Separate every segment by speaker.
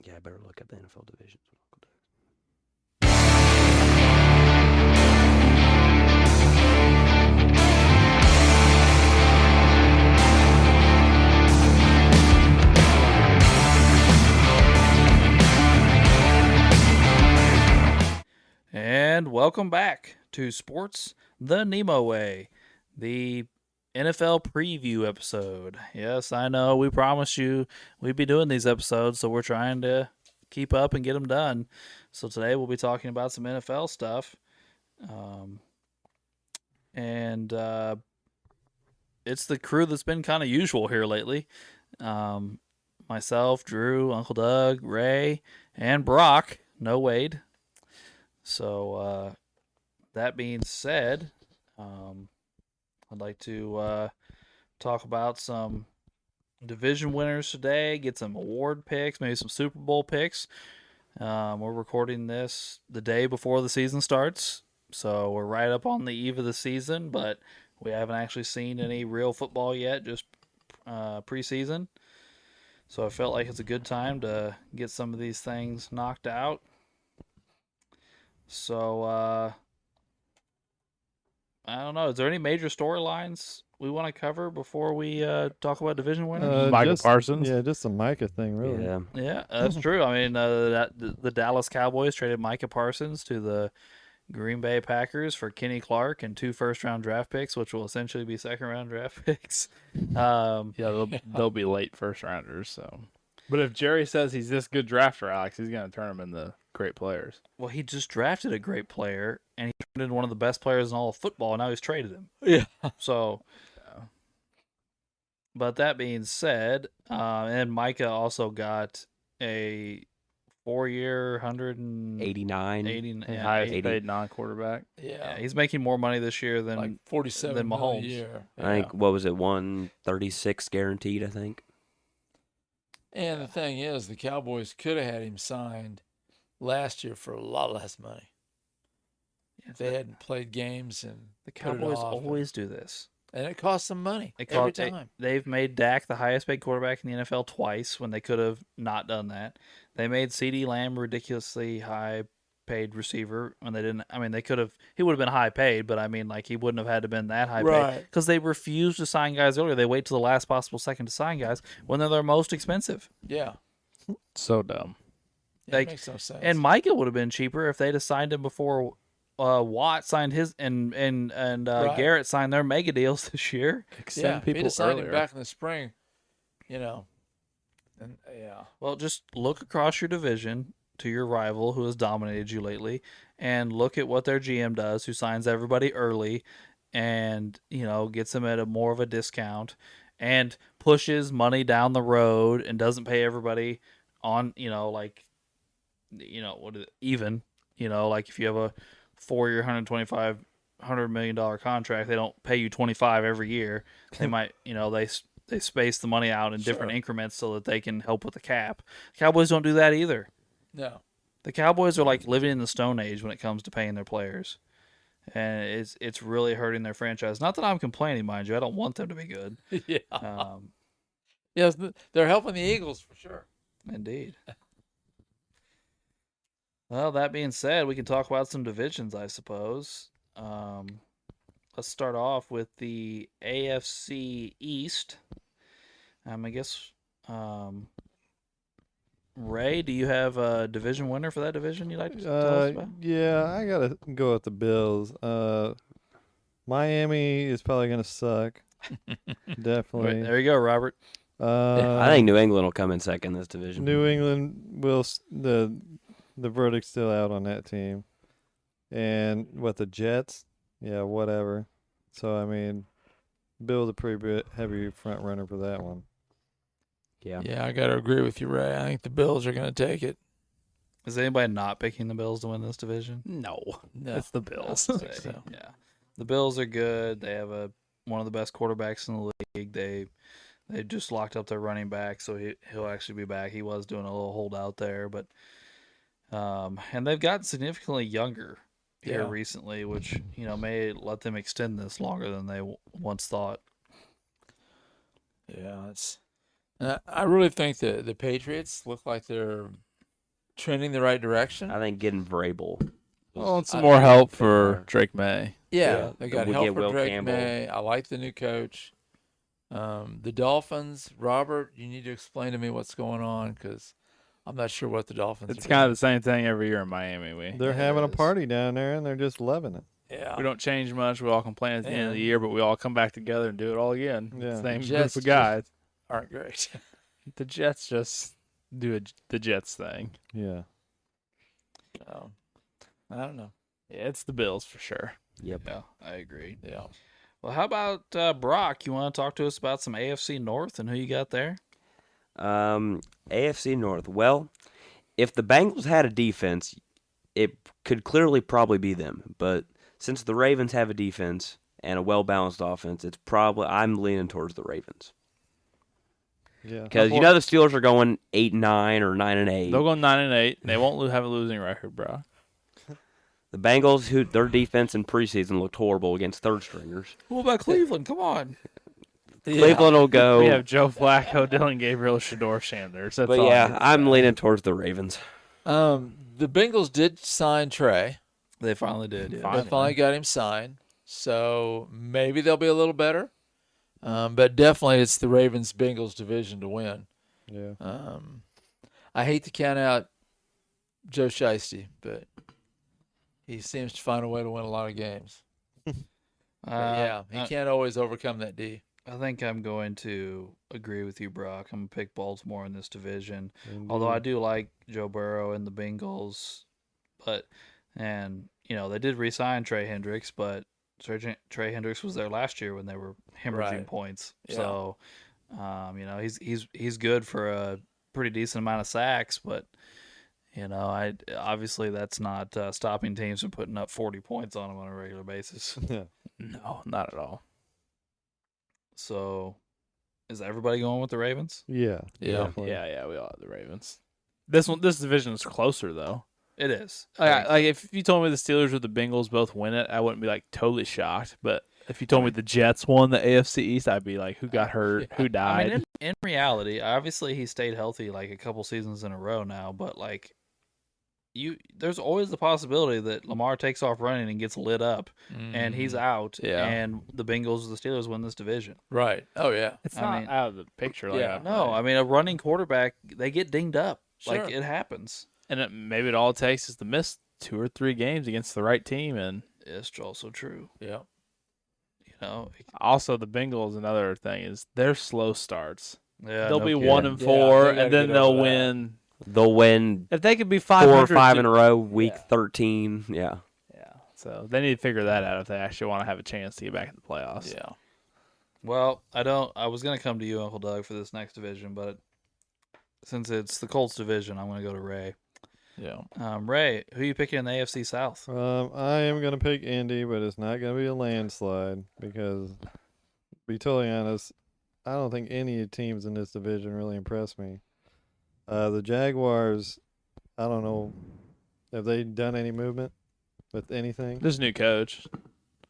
Speaker 1: Yeah, I better look at the NFL divisions.
Speaker 2: And welcome back to Sports the Nemo Way, the NFL preview episode. Yes, I know we promised you we'd be doing these episodes, so we're trying to keep up and get them done. So today we'll be talking about some NFL stuff. And it's the crew that's been kind of usual here lately. Myself, Drew, Uncle Doug, Ray, and Brock. No Wade. So that being said, I'd like to talk about some division winners today, get some award picks, maybe some Super Bowl picks. We're recording this the day before the season starts, so we're right up on the eve of the season, but we haven't actually seen any real football yet, just preseason. So I felt like it's a good time to get some of these things knocked out. So I don't know. Is there any major storylines we want to cover before we talk about division winners?
Speaker 3: Micah Parsons.
Speaker 4: Yeah, just a Micah thing, really.
Speaker 1: Yeah.
Speaker 2: Yeah, that's true. I mean, the Dallas Cowboys traded Micah Parsons to the Green Bay Packers for Kenny Clark and 2 first-round draft picks, which will essentially be second-round draft picks.
Speaker 3: They'll be late first rounders. So, but if Jerry says he's this good drafter, Alex, he's gonna turn them into great players.
Speaker 2: Well, he just drafted a great player, and he turned into one of the best players in all of football, and now he's traded him.
Speaker 3: Yeah.
Speaker 2: So, but that being said, and Micah also got a 4-year,
Speaker 1: 89.
Speaker 3: Highest
Speaker 2: 80.
Speaker 3: paid non-quarterback.
Speaker 2: Yeah, he's making more money this year than
Speaker 5: like 47
Speaker 2: than
Speaker 5: million
Speaker 2: Mahomes.
Speaker 5: a year.
Speaker 1: I think, what was it, 136 guaranteed, I think.
Speaker 5: And the thing is, the Cowboys could have had him signed last year for a lot less money. If they hadn't played games and
Speaker 2: The
Speaker 5: put it
Speaker 2: Cowboys
Speaker 5: off
Speaker 2: always do this.
Speaker 5: and it costs them money
Speaker 2: It
Speaker 5: every
Speaker 2: cost-
Speaker 5: time.
Speaker 2: They've made Dak the highest paid quarterback in the NFL twice when they could have not done that. They made CeeDee Lamb a ridiculously high paid receiver when they didn't. I mean, they could have. He would have been high paid, but I mean, like he wouldn't have had to been that high paid
Speaker 5: Right.
Speaker 2: because they refuse to sign guys earlier. They wait till the last possible second to sign guys when they're their most expensive.
Speaker 5: Yeah.
Speaker 3: So dumb.
Speaker 5: Yeah,
Speaker 2: Like,
Speaker 5: it makes no sense.
Speaker 2: And Micah would have been cheaper if they'd have signed him before Watt signed his and
Speaker 5: Right.
Speaker 2: Garrett signed their mega deals this year.
Speaker 5: yeah, if he'd
Speaker 3: people
Speaker 5: have signed
Speaker 3: earlier.
Speaker 5: him back in the spring, and yeah.
Speaker 2: Well, just look across your division to your rival who has dominated you lately and look at what their GM does, who signs everybody early and, gets them at a more of a discount and pushes money down the road and doesn't pay everybody on, even, like if you have a 4-year, $125 million contract, they don't pay you 25 every year. They might, they space the money out in different
Speaker 5: Sure.
Speaker 2: increments so that they can help with the cap. Cowboys don't do that either.
Speaker 5: No.
Speaker 2: The Cowboys are like living in the Stone Age when it comes to paying their players, and it's really hurting their franchise. Not that I'm complaining, mind you. I don't want them to be good.
Speaker 5: Yeah. Yes, they're helping the Eagles for sure.
Speaker 2: Indeed. Well, that being said, we can talk about some divisions, I suppose. Let's start off with the AFC East. I guess, Ray, do you have a division winner for that division you'd like to tell us about?
Speaker 4: Yeah, I gotta go with the Bills. Miami is probably gonna suck. Definitely.
Speaker 2: There you go, Robert.
Speaker 1: I think New England will come in second in this division.
Speaker 4: New England will the verdict's still out on that team, and what the Jets? Yeah, whatever. So I mean, Bills a pretty bit heavy front runner for that one.
Speaker 1: Yeah.
Speaker 5: Yeah, I got to agree with you, Ray. I think the Bills are going to take it.
Speaker 2: Is anybody not picking the Bills to win this division?
Speaker 3: No,
Speaker 5: No.
Speaker 3: it's the Bills.
Speaker 5: I think so.
Speaker 2: Yeah, the Bills are good. They have one of the best quarterbacks in the league. They just locked up their running back, so he'll actually be back. He was doing a little holdout there, but and they've gotten significantly younger here
Speaker 5: Yeah.
Speaker 2: recently, which may let them extend this longer than they once thought.
Speaker 5: Yeah, I really think the Patriots look like they're trending the right direction.
Speaker 1: I think getting Vrabel.
Speaker 3: Well, and some
Speaker 5: I-
Speaker 3: more help for Drake May.
Speaker 5: Yeah, they got
Speaker 1: we
Speaker 5: help
Speaker 1: get
Speaker 5: for
Speaker 1: Will
Speaker 5: Drake
Speaker 1: Campbell.
Speaker 5: May. I like the new coach. The Dolphins, Robert, you need to explain to me what's going on because I'm not sure what the Dolphins.
Speaker 3: It's
Speaker 5: are
Speaker 3: kind of
Speaker 5: doing.
Speaker 3: the same thing every year in Miami.
Speaker 4: They're
Speaker 5: It
Speaker 4: having a
Speaker 5: is.
Speaker 4: party down there, and they're just loving it.
Speaker 5: Yeah.
Speaker 3: We don't change much. We all complain at the end of the
Speaker 5: Yeah.
Speaker 3: year, but we all come back together and do it all again.
Speaker 4: Yeah.
Speaker 3: Same
Speaker 5: Jets
Speaker 3: group of guys.
Speaker 5: aren't great.
Speaker 3: The Jets just do the Jets thing.
Speaker 4: Yeah.
Speaker 5: So, I don't know.
Speaker 3: Yeah, it's the Bills for sure.
Speaker 1: Yep.
Speaker 2: Yeah, I agree.
Speaker 5: Yeah.
Speaker 2: Well, how about Brock? You want to talk to us about some AFC North and who you got there?
Speaker 1: AFC North. Well, if the Bengals had a defense, it could clearly probably be them. But since the Ravens have a defense and a well-balanced offense, I'm leaning towards the Ravens.
Speaker 4: Yeah.
Speaker 1: Because you know the Steelers are going 8-9 or 9-8.
Speaker 3: They'll go 9-8. They won't have a losing record, bro.
Speaker 1: The Bengals, their defense in preseason looked horrible against third stringers.
Speaker 2: What about Cleveland? Come on.
Speaker 1: Cleveland will go.
Speaker 3: We have Joe Flacco, Dylan Gabriel, Shador Sanders. That's
Speaker 1: But
Speaker 3: all
Speaker 1: yeah, I'm leaning towards the Ravens.
Speaker 5: The Bengals did sign Trey.
Speaker 2: They finally did. Yeah.
Speaker 5: They finally got him signed. So maybe they'll be a little better. But definitely it's the Ravens-Bengals division to win.
Speaker 4: Yeah.
Speaker 5: I hate to count out Joe Shiesty, but he seems to find a way to win a lot of games. But yeah, he can't always overcome that D.
Speaker 2: I think I'm going to agree with you, Brock. I'm going to pick Baltimore in this division. Although I do like Joe Burrow and the Bengals. They did re-sign Trey Hendricks, but Trey Hendricks was there last year when they were hemorrhaging
Speaker 5: Right.
Speaker 2: points.
Speaker 5: Yeah.
Speaker 2: So, he's good for a pretty decent amount of sacks, but obviously that's not stopping teams from putting up 40 points on them on a regular basis.
Speaker 4: Yeah.
Speaker 3: No, not at all.
Speaker 2: So, is everybody going with the Ravens?
Speaker 4: Yeah.
Speaker 5: Yeah.
Speaker 4: definitely.
Speaker 3: Yeah, we all have the Ravens. This division is closer though.
Speaker 2: It is.
Speaker 3: Like if you told me the Steelers or the Bengals both win it, I wouldn't be like totally shocked. But if you told me the Jets won the AFC East, I'd be like, who got hurt? Who died?
Speaker 2: I mean, in reality, obviously he stayed healthy like a couple seasons in a row now, but like there's always the possibility that Lamar takes off running and gets lit up and he's out
Speaker 5: Yeah.
Speaker 2: and the Bengals or the Steelers win this division.
Speaker 5: Right. Oh, yeah.
Speaker 3: It's
Speaker 2: I
Speaker 3: not
Speaker 2: mean-
Speaker 3: out of the picture. Like
Speaker 5: Yeah.
Speaker 2: No, I mean a running quarterback, they get dinged up.
Speaker 5: Sure.
Speaker 2: Like it happens.
Speaker 3: and maybe it all it takes is to miss 2 or 3 games against the right team. And
Speaker 2: It's also true.
Speaker 5: Yeah.
Speaker 3: also the Bengals, another thing is their slow starts.
Speaker 2: Yeah,
Speaker 3: They'll
Speaker 2: no
Speaker 3: be
Speaker 2: kidding.
Speaker 3: 1-4,
Speaker 5: Yeah, they gotta
Speaker 3: and then
Speaker 5: get
Speaker 3: they'll
Speaker 5: over that.
Speaker 3: win.
Speaker 1: They'll win
Speaker 3: If they could be
Speaker 1: 4
Speaker 3: 500,
Speaker 1: or 5 in a row, week
Speaker 3: Yeah.
Speaker 1: 13. Yeah.
Speaker 3: Yeah, so they need to figure that out if they actually want to have a chance to get back in the playoffs.
Speaker 5: Yeah.
Speaker 2: Well, I was gonna come to you, Uncle Doug, for this next division, but since it's the Colts division, I'm gonna go to Ray.
Speaker 5: Yeah.
Speaker 2: Ray, who are you picking in the AFC South?
Speaker 4: I am going to pick Indy, but it's not going to be a landslide because, to be totally honest, I don't think any teams in this division really impress me. The Jaguars, I don't know, have they done any movement with anything?
Speaker 3: There's a new coach.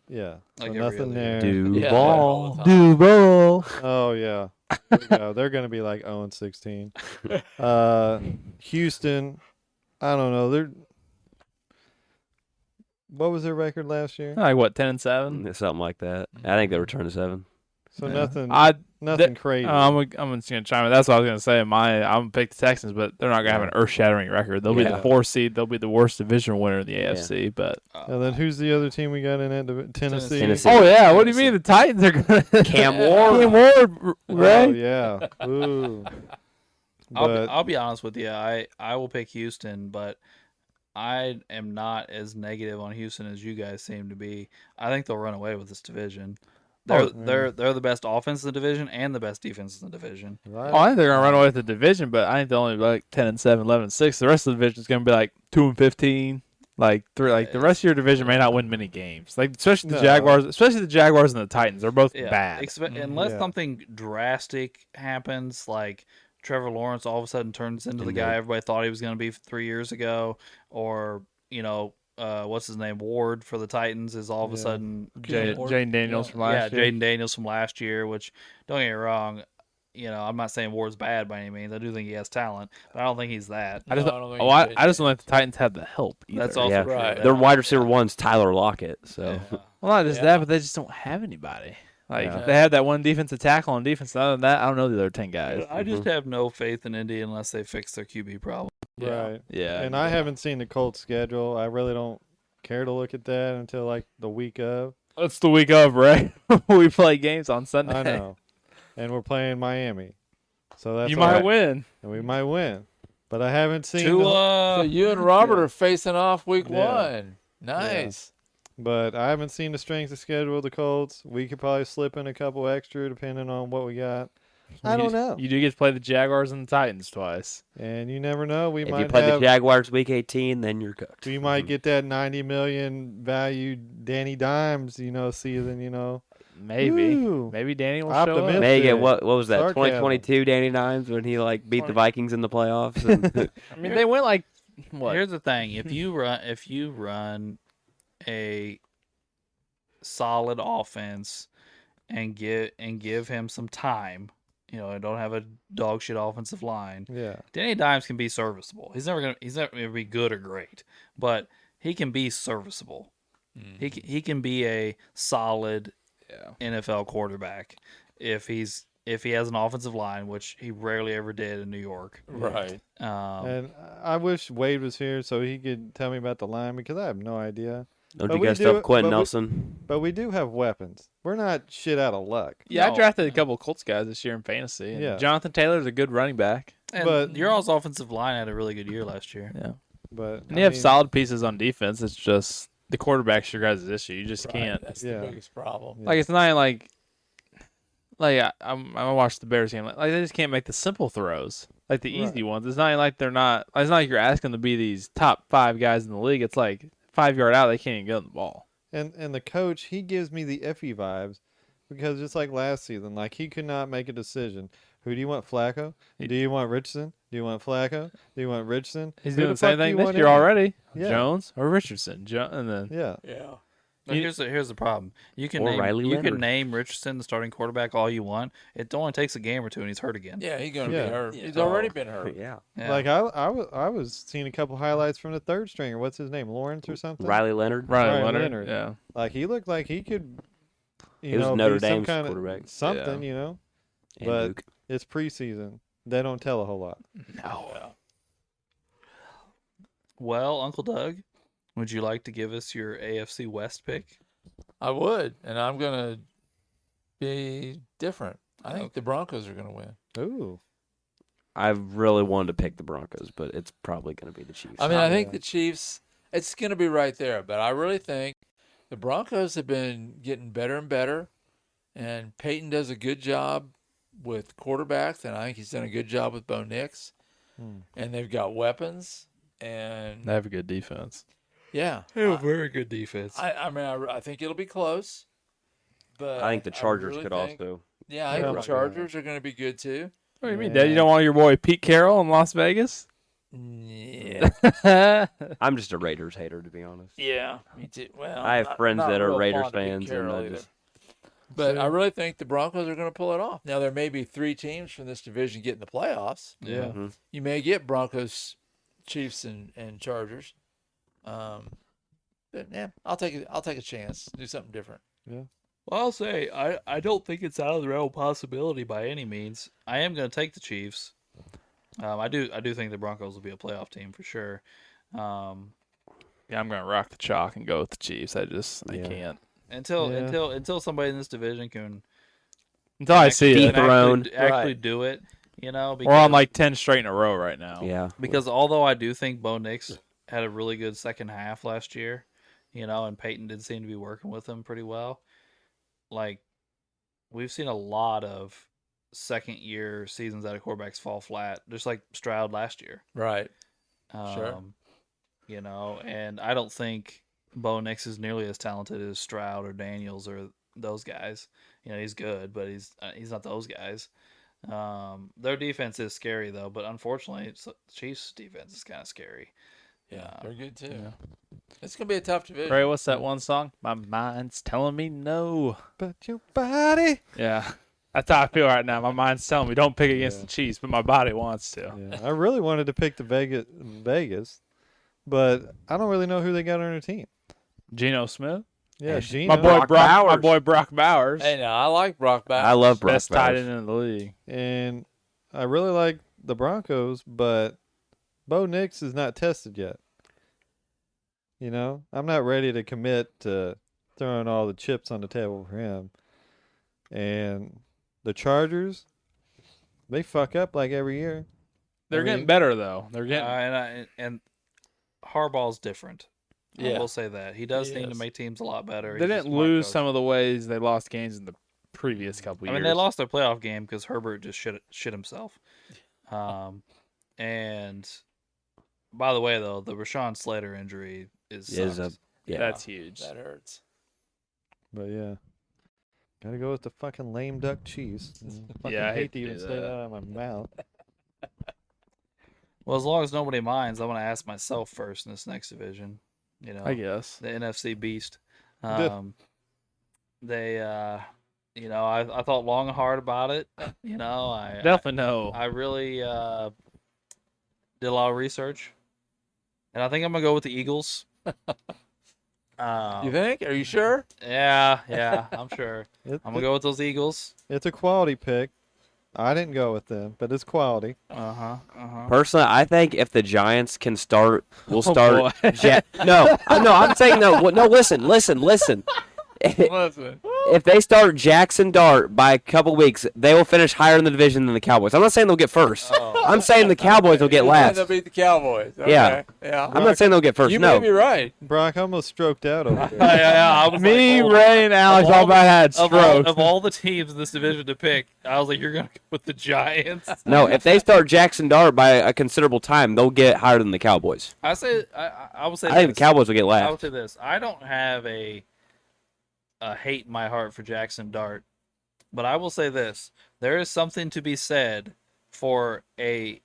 Speaker 4: Yeah, so
Speaker 2: Like every
Speaker 4: nothing
Speaker 2: other year.
Speaker 4: there.
Speaker 5: Yeah,
Speaker 1: Duval.
Speaker 5: all the time.
Speaker 3: Duval.
Speaker 4: Oh yeah, there we go. They're going to be like 0-16. Houston, I don't know. What was their record last year?
Speaker 3: Like what, 10-7?
Speaker 1: Something like that. I think they returned to 7.
Speaker 4: So
Speaker 3: Yeah.
Speaker 4: nothing crazy.
Speaker 3: I'm just gonna chime in. That's what I was gonna say. I'm gonna pick the Texans, but they're not gonna have an earth-shattering record. They'll be the
Speaker 1: Yeah.
Speaker 3: 4th seed. They'll be the worst division winner in the AFC. But
Speaker 4: And then who's the other team we got in that Tennessee?
Speaker 1: Tennessee.
Speaker 3: oh yeah, what do you mean the Titans are gonna
Speaker 1: Cam Ward.
Speaker 3: Cam Ward,
Speaker 4: Oh
Speaker 3: right?
Speaker 4: yeah. Ooh. But
Speaker 2: I'll be honest with you. I will pick Houston, but I am not as negative on Houston as you guys seem to be. I think they'll run away with this division. They're the best offense in the division and the best defense in the division.
Speaker 3: Oh, I think they're gonna run away with the division, but I think they'll only be like 10-7, 11-6. The rest of the division is gonna be like 2-15. Like the rest of your division may not win many games. Like especially the
Speaker 4: No.
Speaker 3: Jaguars, and the Titans. They're both
Speaker 2: Yeah,
Speaker 3: bad.
Speaker 2: unless
Speaker 4: Yeah.
Speaker 2: something drastic happens, like Trevor Lawrence all of a sudden turns into the guy everybody thought he was going to be 3 years ago, or what's his name, Ward for the Titans is all of a sudden
Speaker 3: Jaden Daniels from last year.
Speaker 2: Jaden Daniels from last year. Which don't get me wrong, I'm not saying Ward's bad by any means. I do think he has talent, but I don't think he's that.
Speaker 3: I just,
Speaker 5: No, I don't think
Speaker 3: I
Speaker 5: he
Speaker 3: just
Speaker 5: did.
Speaker 3: don't think the Titans have the help either.
Speaker 2: That's also
Speaker 1: Yeah.
Speaker 2: true.
Speaker 5: Right.
Speaker 1: Their wide receiver one's Tyler Lockett. So
Speaker 2: Yeah.
Speaker 3: Well, not just
Speaker 5: Yeah.
Speaker 3: that, but they just don't have anybody. Like
Speaker 1: Yeah.
Speaker 3: they have that one defensive tackle on defense. Other than that, I don't know the other 10 guys.
Speaker 2: I just have no faith in Indy unless they fix their QB problem.
Speaker 4: Right.
Speaker 3: Yeah,
Speaker 4: And I haven't seen the Colts schedule. I really don't care to look at that until like the week of.
Speaker 3: It's the week of, right? We play games on Sunday.
Speaker 4: I know. And we're playing Miami. So that's
Speaker 3: You
Speaker 4: all
Speaker 3: might
Speaker 4: right.
Speaker 3: win.
Speaker 4: And we might win. But I haven't seen
Speaker 5: So you and Robert
Speaker 4: Yeah.
Speaker 5: are facing off week
Speaker 4: Yeah.
Speaker 5: 1. Nice.
Speaker 4: but I haven't seen the strength of schedule of the Colts. We could probably slip in a couple extra depending on what we got. I don't know.
Speaker 3: You do get to play the Jaguars and the Titans twice.
Speaker 4: And you never know. We
Speaker 1: if you
Speaker 4: might
Speaker 1: play
Speaker 4: have
Speaker 1: the Jaguars week 18, then you're cooked.
Speaker 4: we might get that 90 million value Danny Dimes, season,
Speaker 3: Maybe.
Speaker 4: Woo.
Speaker 3: Maybe Danny will show
Speaker 4: Optimistic.
Speaker 3: up.
Speaker 1: May get what was that?
Speaker 4: Sarcasm.
Speaker 1: 2022 Danny Dimes when he beat the Vikings in the playoffs. And
Speaker 3: I mean, they went like what?
Speaker 2: Here's the thing: if you run a solid offense and give him some time, and don't have a dog shit offensive line,
Speaker 4: Yeah.
Speaker 2: Danny Dimes can be serviceable. He's never gonna be good or great, but he can be serviceable. He can be a solid NFL quarterback if he has an offensive line, which he rarely ever did in New York.
Speaker 5: Right.
Speaker 4: And I wish Wade was here so he could tell me about the line because I have no idea.
Speaker 1: don't
Speaker 4: But
Speaker 1: you
Speaker 4: we
Speaker 1: guys
Speaker 4: do-
Speaker 1: stuff Quentin
Speaker 4: but we-
Speaker 1: Nelson?
Speaker 4: But we do have weapons. We're not shit out of luck.
Speaker 3: Yeah,
Speaker 2: No.
Speaker 3: I drafted a couple of Colts guys this year in fantasy. And
Speaker 4: Yeah.
Speaker 3: Jonathan Taylor's a good running back.
Speaker 2: And
Speaker 4: But-
Speaker 2: your all's offensive line had a really good year last year.
Speaker 3: Yeah.
Speaker 4: But
Speaker 3: And you have solid pieces on defense. It's just the quarterback's your guys' issue. You just
Speaker 5: Right.
Speaker 3: can't.
Speaker 5: That's
Speaker 4: Yeah.
Speaker 5: the biggest problem.
Speaker 4: Yeah.
Speaker 3: Like, it's not I watched the Bears game. Like, they just can't make the simple throws. Like, the easy ones. It's not like they're not. It's not like you're asking them to be these top 5 guys in the league. It's like 5 yard out, they can't even get on the ball.
Speaker 4: And the coach, he gives me the iffy vibes because just like last season, like he could not make a decision. Who do you want, Flacco? Do you want Richardson? Do you want Flacco? Do you want Richardson?
Speaker 3: He's
Speaker 4: Who
Speaker 3: doing the
Speaker 4: fuck
Speaker 3: same
Speaker 4: do you
Speaker 3: thing this
Speaker 4: want
Speaker 3: year
Speaker 4: in?
Speaker 3: already.
Speaker 4: Yeah.
Speaker 3: Jones or Richardson. And then
Speaker 4: Yeah.
Speaker 5: Yeah.
Speaker 2: But here's the problem. You can
Speaker 1: Or
Speaker 2: name
Speaker 1: Riley
Speaker 2: you can
Speaker 1: Leonard.
Speaker 2: name Richardson the starting quarterback all you want. It only takes a game or two and he's hurt again.
Speaker 5: Yeah, he's going to
Speaker 4: Yeah.
Speaker 5: be hurt.
Speaker 2: Yeah.
Speaker 5: He's already been hurt.
Speaker 1: Yeah,
Speaker 2: Yeah.
Speaker 4: Like I was seeing a couple highlights from the third stringer. What's his name? Lawrence or something?
Speaker 1: Riley Leonard.
Speaker 3: Riley
Speaker 4: Riley
Speaker 3: Leonard.
Speaker 4: Leonard.
Speaker 3: Yeah.
Speaker 4: Like he looked like he could
Speaker 1: He was Notre
Speaker 4: be some
Speaker 1: Dame's
Speaker 4: kind
Speaker 1: quarterback.
Speaker 4: of something,
Speaker 1: And
Speaker 4: But-
Speaker 1: Luke.
Speaker 4: It's preseason. They don't tell a whole lot.
Speaker 3: No.
Speaker 2: Well, Uncle Doug, would you like to give us your AFC West pick?
Speaker 5: I would, and I'm going to be different. I think the Broncos are going to win.
Speaker 4: Ooh.
Speaker 1: I really wanted to pick the Broncos, but it's probably going to be the Chiefs.
Speaker 5: I mean, I think
Speaker 4: Yeah.
Speaker 5: the Chiefs, it's going to be right there, but I really think the Broncos have been getting better and better, and Peyton does a good job with quarterbacks, and I think he's done a good job with Bo Nix, and they've got weapons, and
Speaker 3: They have a good defense.
Speaker 5: yeah,
Speaker 2: very good defense.
Speaker 5: I think it'll be close, but
Speaker 1: I think the Chargers
Speaker 5: really
Speaker 1: could
Speaker 5: think-
Speaker 1: also.
Speaker 5: Yeah, I think
Speaker 4: Yeah.
Speaker 5: the Chargers are going to be good too.
Speaker 3: What do you mean, Dad? You don't want your boy Pete Carroll in Las Vegas?
Speaker 5: Yeah,
Speaker 1: I'm just a Raiders hater, to be honest.
Speaker 5: yeah, me too. Well,
Speaker 1: I have friends
Speaker 5: not
Speaker 1: that are
Speaker 5: real
Speaker 1: Raiders
Speaker 5: fond of Pete
Speaker 1: fans, and
Speaker 5: Carroll
Speaker 1: I
Speaker 5: either.
Speaker 1: just
Speaker 5: But I really think the Broncos are going to pull it off. Now, there may be 3 teams from this division getting the playoffs.
Speaker 2: yeah.
Speaker 1: Mhm.
Speaker 5: You may get Broncos, Chiefs, and Chargers. But yeah, I'll take a chance, do something different.
Speaker 2: Well, I'll say I don't think it's out of the realm of possibility by any means. I am going to take the Chiefs. I do think the Broncos will be a playoff team for sure.
Speaker 3: Yeah, I'm gonna rock the chalk and go with the Chiefs. I
Speaker 1: Yeah.
Speaker 3: can't
Speaker 2: Until somebody in this division can
Speaker 3: until I see
Speaker 1: Deep
Speaker 3: it.
Speaker 1: Dethrone.
Speaker 2: actually
Speaker 5: Right.
Speaker 2: do it. Because,
Speaker 3: We're on like 10 straight in a row right now.
Speaker 1: Yeah.
Speaker 2: because although I do think Bo Nix had a really good second half last year, and Peyton did seem to be working with him pretty well. Like, we've seen a lot of second year seasons out of quarterbacks fall flat, just like Stroud last year.
Speaker 5: Right.
Speaker 2: And I don't think Bo Nix is nearly as talented as Stroud or Daniels or those guys. He's good, but he's not those guys. Their defense is scary though, but unfortunately, Chiefs' defense is kind of scary.
Speaker 5: Yeah, they're good too. It's going to be a tough division.
Speaker 3: Ray, what's that one song? My mind's telling me no.
Speaker 4: But your body.
Speaker 3: Yeah. That's how I feel right now. My mind's telling me don't pick against
Speaker 4: Yeah.
Speaker 3: the Chiefs, but my body wants to.
Speaker 4: Yeah, I really wanted to pick the Vegas, but I don't really know who they got on their team.
Speaker 3: Geno Smith,
Speaker 4: Yeah,
Speaker 1: And
Speaker 4: Gino.
Speaker 3: my
Speaker 1: Bowers.
Speaker 3: boy Brock Bowers,
Speaker 5: Hey, now I like Brock Bowers.
Speaker 1: I love Brock
Speaker 3: best tight
Speaker 1: Bowers.
Speaker 3: end in the league.
Speaker 4: And I really like the Broncos, but Bo Nix is not tested yet. You know, I'm not ready to commit to throwing all the chips on the table for him. And the Chargers, they fuck up like every year.
Speaker 3: They're
Speaker 4: I
Speaker 3: getting
Speaker 4: mean,
Speaker 3: better though. They're getting.
Speaker 2: And Harbaugh's different.
Speaker 5: Yeah.
Speaker 2: I will say that he does
Speaker 5: He
Speaker 2: seem to
Speaker 5: is.
Speaker 2: make teams a lot better.
Speaker 3: They
Speaker 2: He's a
Speaker 3: didn't
Speaker 2: smart
Speaker 3: lose
Speaker 2: coach.
Speaker 3: some of the ways they lost games in the previous couple
Speaker 2: I
Speaker 3: years.
Speaker 2: mean, they lost their playoff game because Herbert just shit himself. And by the way, though, the Rashawn Slater injury
Speaker 1: Is a
Speaker 2: sucks.
Speaker 1: yeah.
Speaker 3: That's huge.
Speaker 5: That hurts.
Speaker 4: But yeah, gotta go with the fucking lame duck cheese. Fucking
Speaker 3: Yeah, I
Speaker 4: hate
Speaker 3: hate
Speaker 4: to
Speaker 3: to
Speaker 4: even
Speaker 3: do
Speaker 4: say
Speaker 3: that.
Speaker 4: that out of my mouth.
Speaker 2: Well, as long as nobody minds, I want to ask myself first in this next division. You know,
Speaker 3: I guess.
Speaker 2: the NFC Beast.
Speaker 4: Yeah.
Speaker 2: They, you know, I thought long and hard about it. You know,
Speaker 3: Definitely no.
Speaker 2: I really did a lot of research, and I think I'm gonna go with the Eagles.
Speaker 5: You think? Are you sure?
Speaker 2: Yeah, I'm sure.
Speaker 4: It-
Speaker 2: I'm gonna go with those Eagles.
Speaker 4: It's a quality pick. I didn't go with them, but it's quality.
Speaker 1: Personally, I think if the Giants can start, we'll
Speaker 3: Oh,
Speaker 1: start.
Speaker 3: boy.
Speaker 1: No, I'm saying no. No, listen.
Speaker 5: Listen.
Speaker 1: If they start Jackson Dart by a couple weeks, they will finish higher in the division than the Cowboys. I'm not saying they'll get first. I'm saying the Cowboys will get
Speaker 5: You think
Speaker 1: last.
Speaker 5: They'll beat the Cowboys. Okay.
Speaker 1: Yeah.
Speaker 5: Yeah.
Speaker 1: I'm not saying they'll get first.
Speaker 5: You
Speaker 1: No.
Speaker 5: may be right.
Speaker 4: Brock almost stroked out over there.
Speaker 2: I was
Speaker 3: Me,
Speaker 2: like,
Speaker 3: Ray, and Alex
Speaker 2: of all
Speaker 3: all about had strokes.
Speaker 2: of all the teams in this division to pick, I was like, you're gonna go with the Giants.
Speaker 1: No, if they start Jackson Dart by a considerable time, they'll get higher than the Cowboys.
Speaker 2: I say I would say
Speaker 1: I think the
Speaker 2: this.
Speaker 1: Cowboys will get
Speaker 2: I would
Speaker 1: last.
Speaker 2: say this. I don't have a hate in my heart for Jackson Dart, but I will say this: there is something to be said for a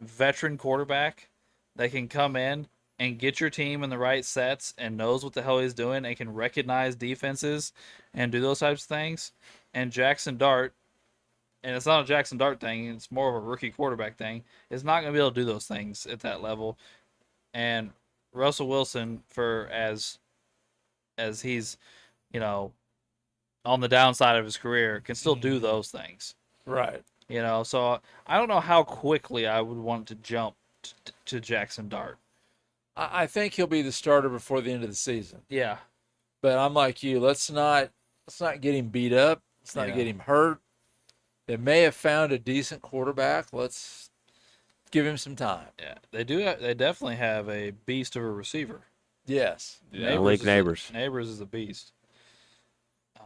Speaker 2: veteran quarterback that can come in and get your team in the right sets and knows what the hell he's doing and can recognize defenses and do those types of things. And Jackson Dart, and it's not a Jackson Dart thing, it's more of a rookie quarterback thing, is not going to be able to do those things at that level. And Russell Wilson, for as he's, you know, on the downside of his career, can still do those things.
Speaker 5: Right.
Speaker 2: You know, so I don't know how quickly I would want to jump to Jackson Dart.
Speaker 5: I think he'll be the starter before the end of the season.
Speaker 2: Yeah.
Speaker 5: But I'm like you. Let's not get him beat up. Let's not
Speaker 2: Yeah.
Speaker 5: get him hurt. They may have found a decent quarterback. Let's give him some time.
Speaker 2: Yeah. They do. They definitely have a beast of a receiver.
Speaker 5: Yes.
Speaker 1: Malik Neighbors.
Speaker 2: Neighbors is a beast.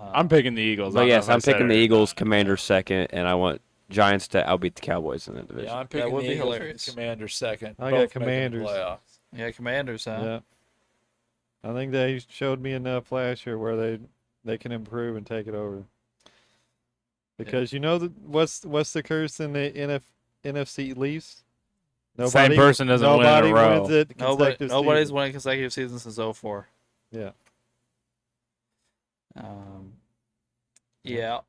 Speaker 3: I'm picking the Eagles. I
Speaker 1: But
Speaker 3: don't know
Speaker 1: yes,
Speaker 3: if I
Speaker 1: I'm
Speaker 3: said
Speaker 1: picking
Speaker 3: it
Speaker 1: the
Speaker 3: or
Speaker 1: Eagles,
Speaker 3: not.
Speaker 1: Commanders second, and I want Giants to outbeat the Cowboys in that division.
Speaker 5: Yeah, I'm picking
Speaker 2: would
Speaker 5: the
Speaker 2: be
Speaker 5: Eagles
Speaker 2: hilarious.
Speaker 5: and Commanders second.
Speaker 4: I got
Speaker 5: both making the
Speaker 4: Commanders.
Speaker 5: playoffs.
Speaker 2: Yeah, Commanders, huh?
Speaker 4: Yeah. I think they showed me enough last year where they can improve and take it over. Because you know what's the curse in the NFC Leafs?
Speaker 3: Same person doesn't win in a
Speaker 4: nobody
Speaker 3: row.
Speaker 4: wins it consecutive
Speaker 2: Nobody's
Speaker 4: season.
Speaker 2: winning consecutive seasons since 04.
Speaker 4: Yeah.
Speaker 2: Yeah.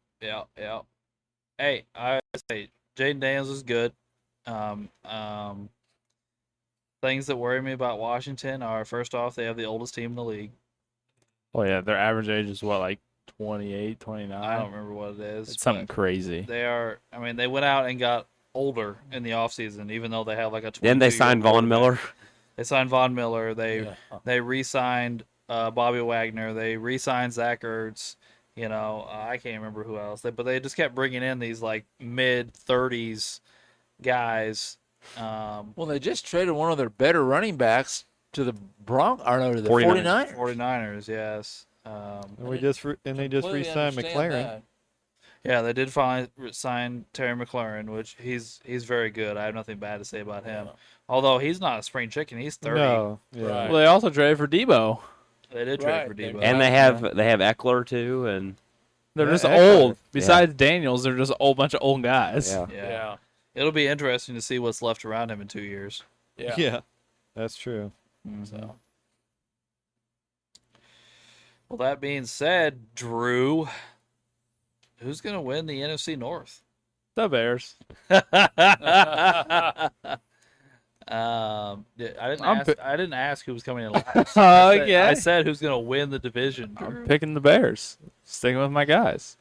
Speaker 2: Hey, I say Jaden Daniels is good. Things that worry me about Washington are, first off, they have the oldest team in the league.
Speaker 3: Oh yeah, their average age is what, like 28, 29?
Speaker 2: I don't remember what it is.
Speaker 3: It's something
Speaker 2: but
Speaker 3: crazy.
Speaker 2: They are. I mean, they went out and got older in the offseason, even though they have like a.
Speaker 1: Then they
Speaker 2: 22-year-old
Speaker 1: signed Von
Speaker 2: quarterback.
Speaker 1: Miller.
Speaker 2: They signed Von Miller. They
Speaker 5: Yeah.
Speaker 2: they re-signed Bobby Wagner. They re-signed Zach Ertz. You know, I can't remember who else. But they just kept bringing in these like mid-30s guys.
Speaker 5: Well, they just traded one of their better running backs to the to the
Speaker 1: 49ers.
Speaker 5: 49ers.
Speaker 2: 49ers, yes.
Speaker 4: And they just
Speaker 5: Completely
Speaker 4: re-signed
Speaker 5: understand
Speaker 4: McLaren.
Speaker 5: that.
Speaker 2: Yeah, they did finally sign Terry McLaurin, which he's very good. I have nothing bad to say about him. Although he's not a spring chicken, he's 30.
Speaker 4: No. Yeah.
Speaker 5: Right.
Speaker 3: Well, they also traded for Debo.
Speaker 2: They did
Speaker 5: Right,
Speaker 2: trade for
Speaker 5: they
Speaker 2: Debo.
Speaker 1: And they have Eckler too, and
Speaker 3: They're
Speaker 4: Yeah,
Speaker 3: just
Speaker 4: Eckler.
Speaker 3: old. Besides Daniels, they're just a whole bunch of old guys.
Speaker 1: yeah.
Speaker 2: Yeah. It'll be interesting to see what's left around him in 2 years.
Speaker 5: Yeah.
Speaker 4: Yeah. That's true.
Speaker 5: So,
Speaker 2: Well, that being said, Drew, Who's going to win the NFC North?
Speaker 3: The Bears.
Speaker 2: I didn't
Speaker 3: I'm
Speaker 2: ask. I didn't ask who was coming in last.
Speaker 3: Okay.
Speaker 2: I said who's going to win the division. Drew.
Speaker 3: I'm picking the Bears. Sticking with my guys.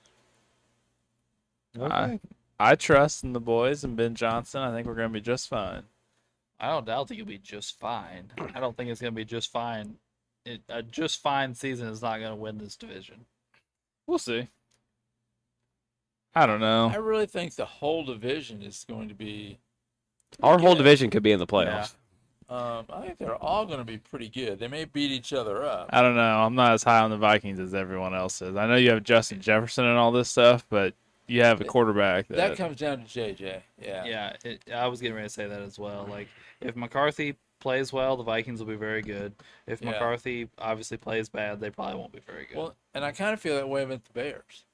Speaker 4: Okay.
Speaker 3: I trust in the boys and Ben Johnson. I think we're going to be just fine.
Speaker 2: I don't doubt that you'll be just fine. I don't think it's going to be just fine. A just fine season is not going to win this division.
Speaker 3: We'll see. I don't know.
Speaker 5: I really think the whole division is going to be.
Speaker 1: Our whole
Speaker 5: good.
Speaker 1: division could be in the playoffs.
Speaker 2: Yeah.
Speaker 5: I think they're all going to be pretty good. They may beat each other up.
Speaker 3: I don't know. I'm not as high on the Vikings as everyone else is. I know you have Justin Jefferson and all this stuff, but you have a quarterback
Speaker 5: That comes down to JJ. Yeah.
Speaker 2: Yeah, I was getting ready to say that as well. Like, if McCarthy plays well, the Vikings will be very good. If
Speaker 5: Yeah.
Speaker 2: McCarthy obviously plays bad, they probably won't be very good.
Speaker 5: Well, and I kind of feel that way about the Bears.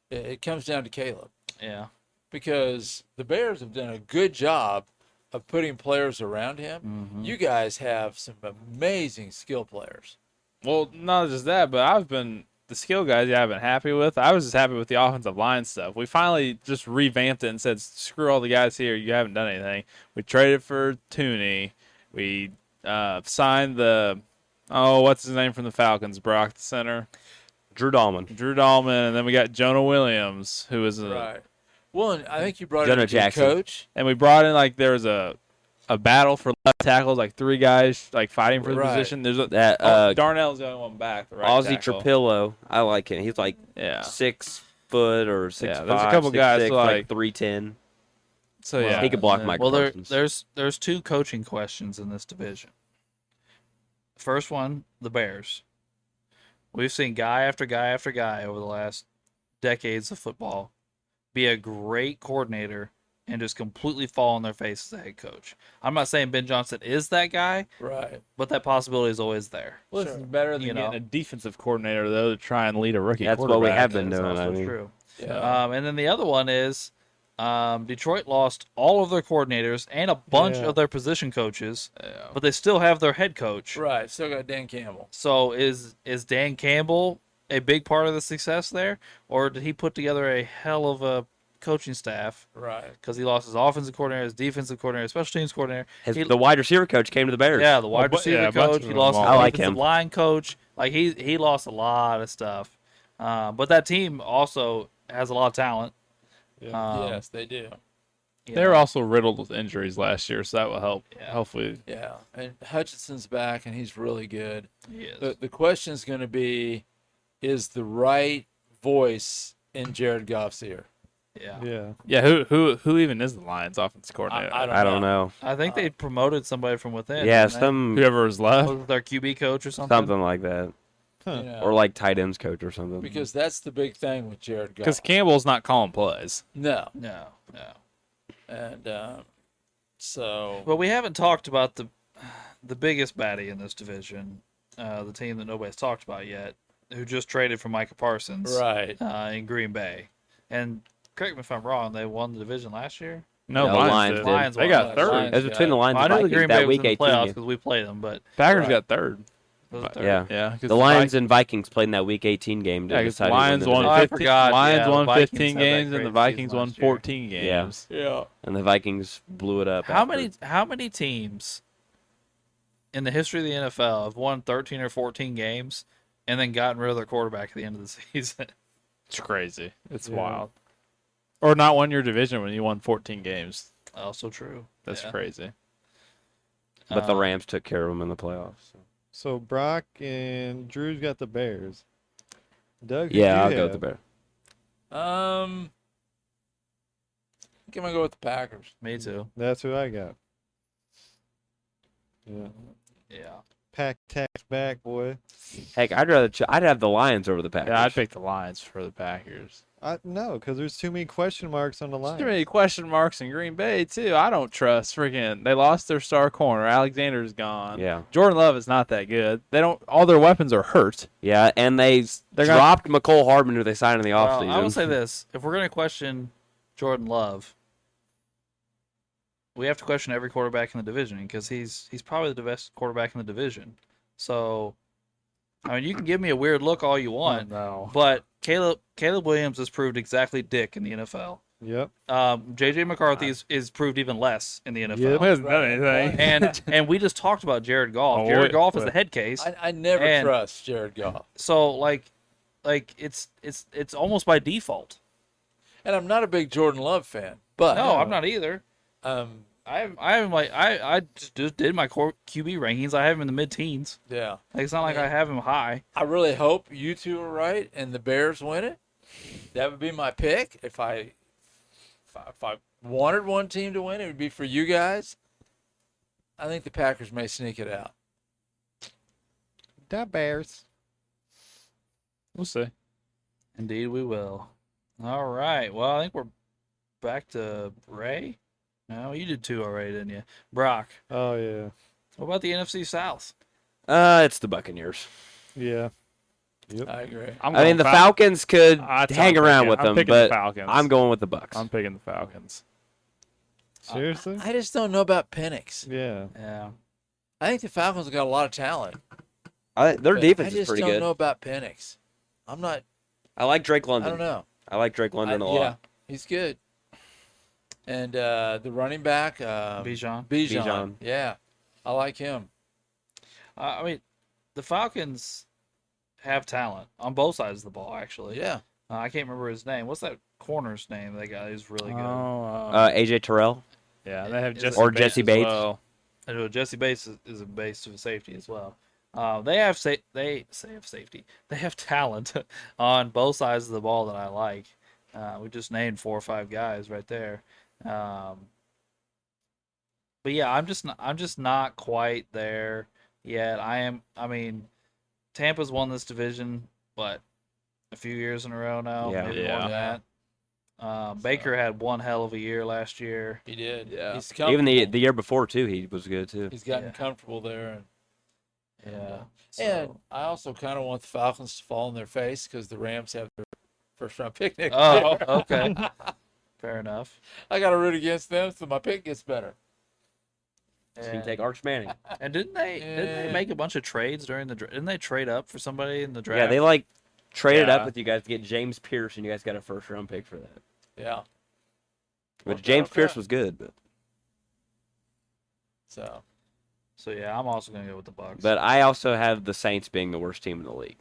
Speaker 5: It comes down to Caleb
Speaker 2: yeah.
Speaker 5: because the Bears have done a good job of putting players around him.
Speaker 2: Mm-hmm.
Speaker 5: You guys have some amazing skill players.
Speaker 3: Well, not just that, but I've been the skill guys I've been happy with. I was just happy with the offensive line stuff. We finally just revamped it and said, screw all the guys here. You haven't done anything. We traded for Tooney. We signed what's his name from the Falcons? Brock, the center.
Speaker 1: Drew Dahlman.
Speaker 3: Drew Dahlman. And then we got Jonah Williams, who is
Speaker 5: Right. Well, and I think you brought in
Speaker 1: Jonah
Speaker 5: a good
Speaker 1: Jackson.
Speaker 5: coach.
Speaker 3: And we brought in, there was a battle for left tackles, 3 guys, fighting for the
Speaker 5: Right.
Speaker 3: position. There's Darnell's the only one back. The right
Speaker 1: Ozzie
Speaker 3: tackle.
Speaker 1: Trapillo. I like him. He's
Speaker 3: Yeah.
Speaker 1: 6 foot or 6'5",
Speaker 3: there's a couple guys
Speaker 1: 6'6",
Speaker 3: who
Speaker 1: like 310.
Speaker 3: So, yeah.
Speaker 1: He could block
Speaker 3: And
Speaker 1: Mike
Speaker 2: Well,
Speaker 1: Parsons.
Speaker 2: there's 2 coaching questions in this division. First one, the Bears. We've seen guy after guy after guy over the last decades of football be a great coordinator and just completely fall on their face as a head coach. I'm not saying Ben Johnson is that guy,
Speaker 5: Right.
Speaker 2: but that possibility is always there.
Speaker 3: Well,
Speaker 5: Sure.
Speaker 3: it's better than
Speaker 2: You
Speaker 3: getting
Speaker 2: know.
Speaker 3: a defensive coordinator, though, to try and lead a rookie
Speaker 1: That's what
Speaker 3: quarterback.
Speaker 1: we have been
Speaker 2: That is
Speaker 1: doing.
Speaker 2: also
Speaker 1: I mean,
Speaker 2: true.
Speaker 5: Yeah.
Speaker 2: And then the other one is Detroit lost all of their coordinators and a bunch
Speaker 4: Yeah.
Speaker 2: of their position coaches,
Speaker 3: Yeah.
Speaker 2: but they still have their head coach.
Speaker 5: Right. Still got Dan Campbell.
Speaker 2: So is Dan Campbell a big part of the success there, or did he put together a hell of a coaching staff
Speaker 5: Right.
Speaker 2: because he lost his offensive coordinator, his defensive coordinator, special teams coordinator?
Speaker 1: the wide receiver coach came to the Bears.
Speaker 2: Yeah, the wide
Speaker 3: but-
Speaker 2: receiver
Speaker 3: yeah, a bunch
Speaker 2: coach.
Speaker 3: of
Speaker 2: He
Speaker 3: them
Speaker 2: lost
Speaker 3: all.
Speaker 2: his
Speaker 1: I like
Speaker 2: defensive
Speaker 1: him.
Speaker 2: line coach. He lost a lot of stuff. But that team also has a lot of talent.
Speaker 5: Yes, they do.
Speaker 2: you
Speaker 3: They
Speaker 2: know.
Speaker 3: were also riddled with injuries last year, so that will help.
Speaker 2: Yeah.
Speaker 3: Hopefully.
Speaker 5: Yeah. And Hutchinson's back, and he's really good.
Speaker 2: He is.
Speaker 5: The question is going to be, is the right voice in Jared Goff's ear?
Speaker 2: yeah.
Speaker 4: Yeah.
Speaker 3: Yeah, who even is the Lions offensive coordinator?
Speaker 1: I don't know.
Speaker 2: I think they promoted somebody from within.
Speaker 1: Yeah,
Speaker 2: didn't they?
Speaker 3: Whoever is left.
Speaker 2: Was it their QB coach or something.
Speaker 1: Something like that.
Speaker 5: You know,
Speaker 1: Or like tight ends coach or something.
Speaker 5: because that's the big thing with Jared Goff.
Speaker 3: Because Campbell's not calling plays.
Speaker 5: No.
Speaker 2: No.
Speaker 5: And so
Speaker 2: But we haven't talked about the biggest baddie in this division, the team that nobody's talked about yet, who just traded for Micah Parsons
Speaker 5: right.
Speaker 2: in Green Bay. And correct me if I'm wrong, they won the division last year.
Speaker 3: No,
Speaker 1: No,
Speaker 3: Lions,
Speaker 1: Lions
Speaker 3: did.
Speaker 1: did.
Speaker 2: Lions
Speaker 3: They
Speaker 2: won
Speaker 3: got
Speaker 2: last
Speaker 3: third.
Speaker 5: Lions.
Speaker 1: It was between the Lions
Speaker 2: Well, I
Speaker 1: and
Speaker 2: know the
Speaker 1: Vikings
Speaker 2: Green Bay
Speaker 1: that
Speaker 2: was
Speaker 1: week
Speaker 2: in the
Speaker 1: 18
Speaker 2: playoffs
Speaker 1: game.
Speaker 2: because we played them, but
Speaker 3: Packers
Speaker 5: Right.
Speaker 3: got third.
Speaker 2: was it third?
Speaker 1: Yeah.
Speaker 3: Yeah,
Speaker 1: The Lions and Vikings played in that week 18 game. To
Speaker 3: Yeah, because
Speaker 1: decide
Speaker 3: the
Speaker 1: who won
Speaker 3: Lions
Speaker 1: the
Speaker 3: won
Speaker 2: Oh,
Speaker 1: division.
Speaker 2: I
Speaker 3: 15.
Speaker 2: forgot.
Speaker 3: Lions
Speaker 2: Yeah, the
Speaker 3: won
Speaker 2: Vikings
Speaker 3: 15
Speaker 2: had that
Speaker 3: games, and
Speaker 2: great
Speaker 3: the Vikings
Speaker 2: season
Speaker 3: won
Speaker 2: last year.
Speaker 3: 14 games.
Speaker 5: Yeah.
Speaker 1: And the Vikings blew it up.
Speaker 2: How
Speaker 1: after.
Speaker 2: many teams in the history of the NFL have won 13 or 14 games and then gotten rid of their quarterback at the end of the season?
Speaker 3: It's crazy. It's
Speaker 4: Yeah.
Speaker 3: wild. Or not won your division when you won 14 games.
Speaker 2: Also true.
Speaker 3: That's
Speaker 2: Yeah.
Speaker 3: crazy.
Speaker 1: But the
Speaker 2: Um,
Speaker 1: Rams took care of them in the playoffs. So.
Speaker 4: So Brock and Drew's got the Bears. Doug, who
Speaker 1: Yeah, I'll
Speaker 4: do you
Speaker 1: go with the
Speaker 4: have?
Speaker 1: Bears.
Speaker 5: I think I'm gonna go with the Packers.
Speaker 2: Me too.
Speaker 4: That's who I got. Yeah.
Speaker 2: Yeah.
Speaker 4: Pack tax back, boy.
Speaker 1: Heck, I'd have the Lions over the Packers.
Speaker 3: Yeah, I'd pick the Lions for the Packers.
Speaker 4: No, because there's too many question marks on the
Speaker 3: There's
Speaker 4: line.
Speaker 3: too many question marks in Green Bay, too. I don't trust freaking. They lost their star corner. Alexander's gone.
Speaker 1: Yeah,
Speaker 3: Jordan Love is not that good. They don't. All their weapons are hurt.
Speaker 1: yeah, and they
Speaker 3: They're gonna-
Speaker 1: dropped McCole Hardman, who they signed in the
Speaker 2: Well,
Speaker 1: offseason.
Speaker 2: I will say this: if we're going to question Jordan Love, we have to question every quarterback in the division because he's probably the best quarterback in the division. So, I mean, you can give me a weird look all you want,
Speaker 3: no.
Speaker 2: but Caleb Williams has proved exactly dick in the NFL.
Speaker 4: Yep.
Speaker 2: J.J. McCarthy is proved even less in the NFL.
Speaker 4: Yep.
Speaker 3: He hasn't done anything.
Speaker 2: And we just talked about Jared Goff.
Speaker 3: Oh,
Speaker 2: Jared Goff is
Speaker 3: wait.
Speaker 2: the head case.
Speaker 5: I never
Speaker 2: And-
Speaker 5: trust Jared Goff,
Speaker 2: So like it's almost by default.
Speaker 5: and I'm not a big Jordan Love fan. But
Speaker 2: No, I'm not either. I just did my core QB rankings. I have him in the mid-teens.
Speaker 5: Yeah,
Speaker 2: Like, it's not like I have him high.
Speaker 5: I really hope you two are right and the Bears win it. That would be my pick. If I wanted one team to win, it would be for you guys. I think the Packers may sneak it out.
Speaker 4: Da Bears.
Speaker 3: We'll see.
Speaker 2: Indeed, we will. All right. Well, I think we're back to Ray. No, you did 2 already, didn't you? Brock.
Speaker 4: Oh yeah.
Speaker 2: What about the NFC South?
Speaker 1: It's the Buccaneers.
Speaker 4: Yeah.
Speaker 5: I agree.
Speaker 1: I mean, the Falcons could
Speaker 3: That's what
Speaker 1: hang
Speaker 3: I'm
Speaker 1: around
Speaker 3: picking.
Speaker 1: with
Speaker 3: I'm
Speaker 1: them,
Speaker 3: picking
Speaker 1: but
Speaker 3: the Falcons.
Speaker 1: I'm going with the Bucks.
Speaker 3: I'm picking the Falcons.
Speaker 4: Seriously?
Speaker 5: I just don't know about Penix.
Speaker 4: Yeah.
Speaker 2: Yeah.
Speaker 5: I think the Falcons have got a lot of talent.
Speaker 1: Their
Speaker 5: but
Speaker 1: defense
Speaker 5: I
Speaker 1: is
Speaker 5: just
Speaker 1: pretty
Speaker 5: don't
Speaker 1: good.
Speaker 5: know about Penix. I'm not.
Speaker 1: I like Drake
Speaker 5: I
Speaker 1: London.
Speaker 5: don't know.
Speaker 1: I like Drake London a
Speaker 5: Yeah,
Speaker 1: lot.
Speaker 5: he's good. And the running back,
Speaker 2: Bijan.
Speaker 5: Bijan.
Speaker 1: Bijan.
Speaker 5: Yeah, I like him.
Speaker 2: I mean, the Falcons have talent on both sides of the ball, actually.
Speaker 5: Yeah.
Speaker 2: I can't remember his name. What's that corner's name? That guy is really good.
Speaker 1: AJ Terrell.
Speaker 3: Yeah, they have
Speaker 2: Is
Speaker 3: Jesse
Speaker 1: or
Speaker 3: Bates
Speaker 1: Jesse
Speaker 3: as
Speaker 1: Bates.
Speaker 3: well.
Speaker 2: I know Jesse Bates is a base to a safety as well. They have safety. They have talent on both sides of the ball that I like. We just named 4 or 5 guys right there. But yeah, I'm just not quite there yet. I mean, Tampa's won this division, but a few years in a row now,
Speaker 1: Yeah.
Speaker 2: maybe more
Speaker 3: Yeah.
Speaker 2: than that. Baker had one hell of a year last year.
Speaker 5: He did.
Speaker 3: Yeah.
Speaker 5: He's
Speaker 1: Even the
Speaker 5: comfortable.
Speaker 1: year before too, he was good too.
Speaker 5: He's gotten
Speaker 2: Yeah.
Speaker 5: comfortable there,
Speaker 2: Yeah.
Speaker 5: and I also kind of want the Falcons to fall on their face because the Rams have their first round pick next
Speaker 2: Oh,
Speaker 5: year.
Speaker 2: okay. Fair enough.
Speaker 5: I got to root against them so my pick gets better.
Speaker 1: So you can take Arch Manning.
Speaker 2: And didn't they make a bunch of trades during the didn't they trade up for somebody in the draft?
Speaker 1: Yeah, they like traded
Speaker 3: Yeah.
Speaker 1: up with you guys to get James Pierce, and you guys got a first round pick for that.
Speaker 5: Yeah.
Speaker 1: Which
Speaker 5: Worked
Speaker 1: James
Speaker 5: out
Speaker 1: Pierce
Speaker 5: okay.
Speaker 1: was good, but
Speaker 2: So yeah, I'm also gonna go with the Bucks.
Speaker 1: I also have the Saints being the worst team in the league.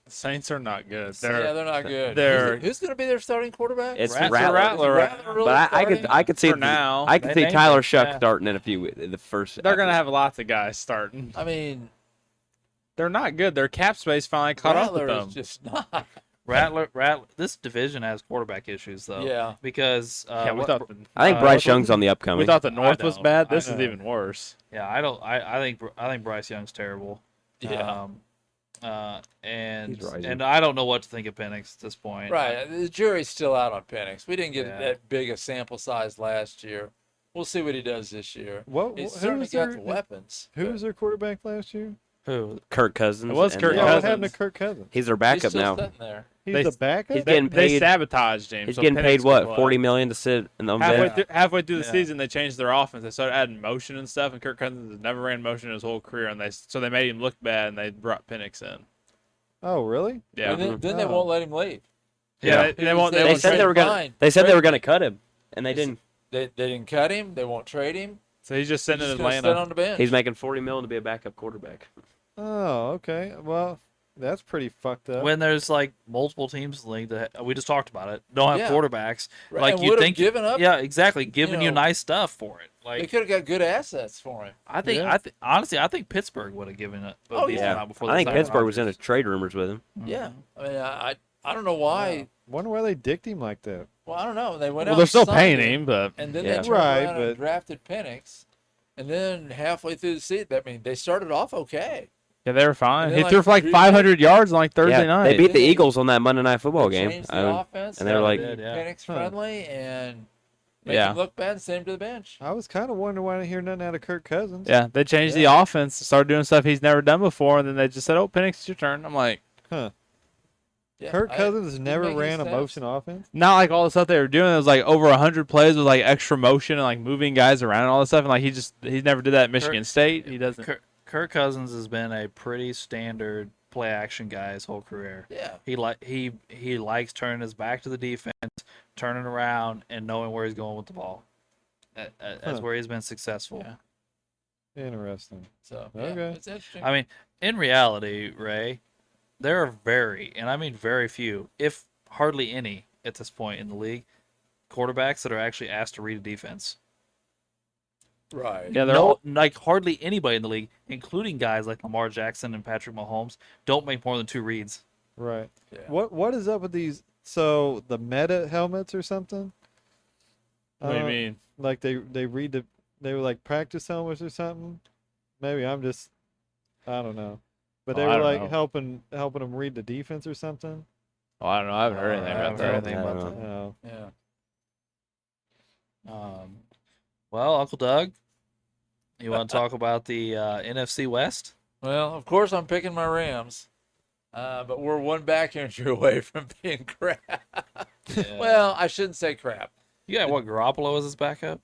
Speaker 3: The Saints are not good.
Speaker 5: Yeah, they're not good.
Speaker 3: they're-
Speaker 5: Who's going to be their starting quarterback?
Speaker 1: It's
Speaker 2: Rattler.
Speaker 1: Rattler.
Speaker 5: Rattler really
Speaker 1: But I could
Speaker 5: starting?
Speaker 1: see
Speaker 3: For now.
Speaker 1: I could
Speaker 2: They
Speaker 1: see
Speaker 2: named
Speaker 1: Tyler
Speaker 2: him,
Speaker 1: Shuck
Speaker 2: yeah.
Speaker 1: starting in a few the first.
Speaker 3: They're gonna have lots of guys starting.
Speaker 5: I mean,
Speaker 3: They're not good. Their cap space finally caught up
Speaker 5: Rattler
Speaker 3: with
Speaker 5: is
Speaker 3: them.
Speaker 5: just not.
Speaker 2: Rattler. This division has quarterback issues though.
Speaker 5: Yeah.
Speaker 2: Because
Speaker 3: Yeah, we thought.
Speaker 1: I think Bryce Young's on the upcoming.
Speaker 3: We thought the North was
Speaker 2: know,
Speaker 3: bad.
Speaker 2: I
Speaker 3: This is
Speaker 2: know.
Speaker 3: even worse.
Speaker 2: yeah, I think Bryce Young's terrible.
Speaker 5: Yeah.
Speaker 2: And
Speaker 1: He's rising.
Speaker 2: and I don't know what to think of Penix at this point.
Speaker 5: Right. The jury's still out on Penix. We didn't get
Speaker 2: Yeah.
Speaker 5: that big a sample size last year. We'll see what he does this year. He's
Speaker 4: Who
Speaker 5: certainly
Speaker 4: was
Speaker 5: got
Speaker 4: their
Speaker 5: the weapons.
Speaker 4: Who was their quarterback last year?
Speaker 2: Who?
Speaker 1: Kirk Cousins.
Speaker 3: It was
Speaker 1: and
Speaker 3: Kirk
Speaker 1: then-
Speaker 4: Yeah, what
Speaker 3: Cousins.
Speaker 4: happened to Kirk Cousins?
Speaker 1: He's their
Speaker 5: He's
Speaker 1: backup
Speaker 5: still
Speaker 1: now.
Speaker 5: sitting there.
Speaker 4: He's
Speaker 3: They-
Speaker 4: the backup.
Speaker 1: He's getting
Speaker 3: They
Speaker 1: paid.
Speaker 3: sabotaged him.
Speaker 1: He's
Speaker 3: so
Speaker 1: getting
Speaker 3: Penix
Speaker 1: paid
Speaker 3: could
Speaker 1: what,
Speaker 3: play.
Speaker 1: $40 million to sit in the bench.
Speaker 3: Halfway through the
Speaker 2: Yeah.
Speaker 3: season, they changed their offense. They started adding motion and stuff, and Kirk Cousins has never ran motion in his whole career, and they made him look bad, and they brought Penix in.
Speaker 4: Oh, really?
Speaker 3: Yeah,
Speaker 5: And then they
Speaker 4: Oh.
Speaker 5: won't let him leave.
Speaker 3: yeah.
Speaker 1: Yeah.
Speaker 3: They won't.
Speaker 5: They
Speaker 1: They
Speaker 3: won't
Speaker 1: said
Speaker 3: trade
Speaker 1: they were
Speaker 3: him.
Speaker 1: gonna.
Speaker 5: fine.
Speaker 1: They said they were
Speaker 5: Trade-
Speaker 1: gonna cut him, and they didn't.
Speaker 5: They didn't cut him. They won't trade him.
Speaker 3: So he's just sitting
Speaker 5: He's
Speaker 3: in
Speaker 5: just gonna sit
Speaker 3: Atlanta.
Speaker 5: on the bench.
Speaker 1: He's making $40 million to be a backup quarterback.
Speaker 4: Oh, okay. Well, that's pretty fucked up.
Speaker 2: When there's like multiple teams in the league that we just talked about it, don't have
Speaker 5: Yeah.
Speaker 2: quarterbacks.
Speaker 5: Right,
Speaker 2: Like
Speaker 5: and
Speaker 2: you
Speaker 5: would've
Speaker 2: think,
Speaker 5: given up.
Speaker 2: yeah, exactly, giving you
Speaker 5: know,
Speaker 2: nice stuff for it.
Speaker 5: They
Speaker 2: Like
Speaker 5: could have got good assets for him.
Speaker 2: I think,
Speaker 4: Yeah.
Speaker 2: honestly, I think Pittsburgh would have given it. a
Speaker 5: Oh,
Speaker 2: decent
Speaker 5: yeah.
Speaker 2: amount before
Speaker 1: I
Speaker 2: they
Speaker 1: think
Speaker 2: signed
Speaker 1: Pittsburgh was in a
Speaker 2: Rodgers.
Speaker 1: trade rumors with him.
Speaker 5: Yeah. I mean, I don't know why.
Speaker 4: Wonder why they dicked him like that.
Speaker 5: Well, I don't know. They went
Speaker 3: Well,
Speaker 5: out.
Speaker 3: they're
Speaker 5: and
Speaker 3: still
Speaker 5: signed
Speaker 3: paying
Speaker 5: him,
Speaker 3: him, but
Speaker 5: and then
Speaker 1: Yeah.
Speaker 5: they turned
Speaker 4: Right,
Speaker 5: around and
Speaker 4: but-
Speaker 5: drafted Penix, and then halfway through the season, I mean, they started off okay.
Speaker 3: yeah, they were fine.
Speaker 5: And
Speaker 3: He
Speaker 5: then,
Speaker 3: threw for like
Speaker 5: like,
Speaker 3: 500 yards on like Thursday
Speaker 1: Yeah,
Speaker 3: night.
Speaker 1: they beat the
Speaker 5: They-
Speaker 1: Eagles on that Monday Night Football
Speaker 5: They
Speaker 1: game.
Speaker 5: changed the offense,
Speaker 1: and they were like-
Speaker 2: Did, yeah.
Speaker 5: Penix friendly and made
Speaker 3: Yeah.
Speaker 5: him look bad and send him to the bench.
Speaker 4: I was kind of wondering why I didn't hear nothing out of Kirk Cousins.
Speaker 3: Yeah, they changed the offense, started doing stuff he's never done before, and then they just said, "Oh, Penix, it's your turn." I'm like,
Speaker 4: Huh.
Speaker 5: Yeah,
Speaker 4: Kirk
Speaker 5: I-
Speaker 4: Cousins
Speaker 5: didn't
Speaker 4: never
Speaker 5: make any
Speaker 4: ran a
Speaker 5: sense.
Speaker 4: motion offense.
Speaker 3: not like all the stuff they were doing. It was like over 100 plays with like extra motion and like moving guys around and all this stuff. And like he never did that at Michigan State. He doesn't.
Speaker 2: Kirk Cousins has been a pretty standard play action guy his whole career.
Speaker 5: Yeah.
Speaker 2: He likes turning his back to the defense, turning around, and knowing where he's going with the ball. That's where he's been successful.
Speaker 5: Yeah.
Speaker 4: Interesting.
Speaker 5: So
Speaker 4: Okay.
Speaker 5: it's interesting.
Speaker 2: I mean, in reality, Ray, there are very, and I mean very few, if hardly any at this point in the league, quarterbacks that are actually asked to read a defense.
Speaker 5: right.
Speaker 3: Yeah, they're
Speaker 2: No,
Speaker 3: all.
Speaker 2: like hardly anybody in the league, including guys like Lamar Jackson and Patrick Mahomes, don't make more than 2 reads.
Speaker 4: Right.
Speaker 5: Yeah.
Speaker 4: What is up with these? So the meta helmets or something?
Speaker 3: What do you mean?
Speaker 4: Like they read they were like practice helmets or something. Maybe I'm just I don't know. But they
Speaker 3: Oh, I
Speaker 4: were
Speaker 3: don't
Speaker 4: like
Speaker 3: know.
Speaker 4: helping them read the defense or something.
Speaker 3: Oh, I don't know. I haven't heard anything
Speaker 2: I
Speaker 3: about
Speaker 2: haven't heard
Speaker 3: that.
Speaker 2: anything
Speaker 1: I
Speaker 2: about
Speaker 1: don't
Speaker 2: that.
Speaker 4: Oh.
Speaker 5: Yeah.
Speaker 2: Well, Uncle Doug, you want to talk about the NFC West?
Speaker 5: Well, of course I'm picking my Rams, but we're one back injury away from being crap. Well, I shouldn't say crap.
Speaker 2: You got what, Garoppolo as his backup?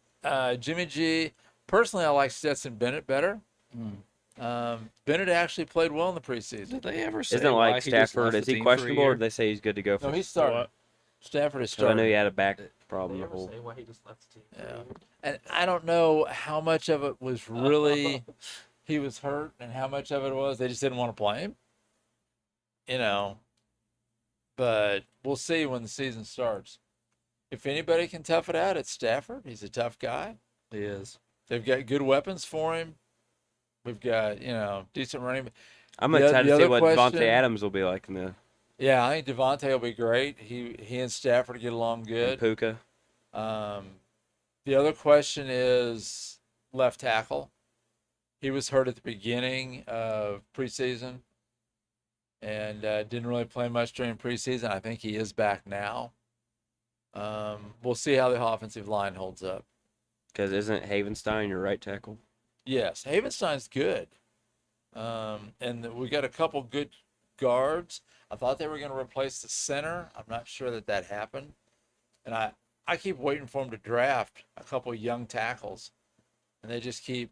Speaker 5: Jimmy G. Personally, I like Stetson Bennett better. Bennett actually played well in the preseason.
Speaker 2: Did they ever say
Speaker 1: Isn't it
Speaker 2: why
Speaker 1: like
Speaker 2: he just
Speaker 1: Stafford?
Speaker 2: left
Speaker 1: Is
Speaker 2: the
Speaker 1: he
Speaker 2: team for a
Speaker 1: questionable, or
Speaker 2: year?
Speaker 1: did they say he's good to go for?
Speaker 5: No, he's starting.
Speaker 3: what?
Speaker 5: Stafford is
Speaker 1: 'Cause I
Speaker 5: starting.
Speaker 1: know he had a back problem the whole.
Speaker 2: why he just left the team?
Speaker 5: Yeah. And I don't know how much of it was really he was hurt and how much of it was they just didn't want to play him. You know. But we'll see when the season starts. If anybody can tough it out, it's Stafford. He's a tough guy.
Speaker 2: He is.
Speaker 5: They've got good weapons for him. We've got, decent running.
Speaker 1: I'm
Speaker 5: The-
Speaker 1: excited
Speaker 5: the
Speaker 1: to see
Speaker 5: other
Speaker 1: what
Speaker 5: question-
Speaker 1: Devontae Adams will be like in the
Speaker 5: Yeah, I think Devontae will be great. He and Stafford get along
Speaker 1: in
Speaker 5: good.
Speaker 1: Puka.
Speaker 5: The other question is left tackle. He was hurt at the beginning of preseason and didn't really play much during preseason. I think he is back now. We'll see how the offensive line holds up.
Speaker 1: Because isn't Havenstein your right tackle?
Speaker 5: Yes, Havenstein's good. And we got a couple good guards. I thought they were going to replace the center. I'm not sure that happened. And I keep waiting for them to draft a couple young tackles. And they just keep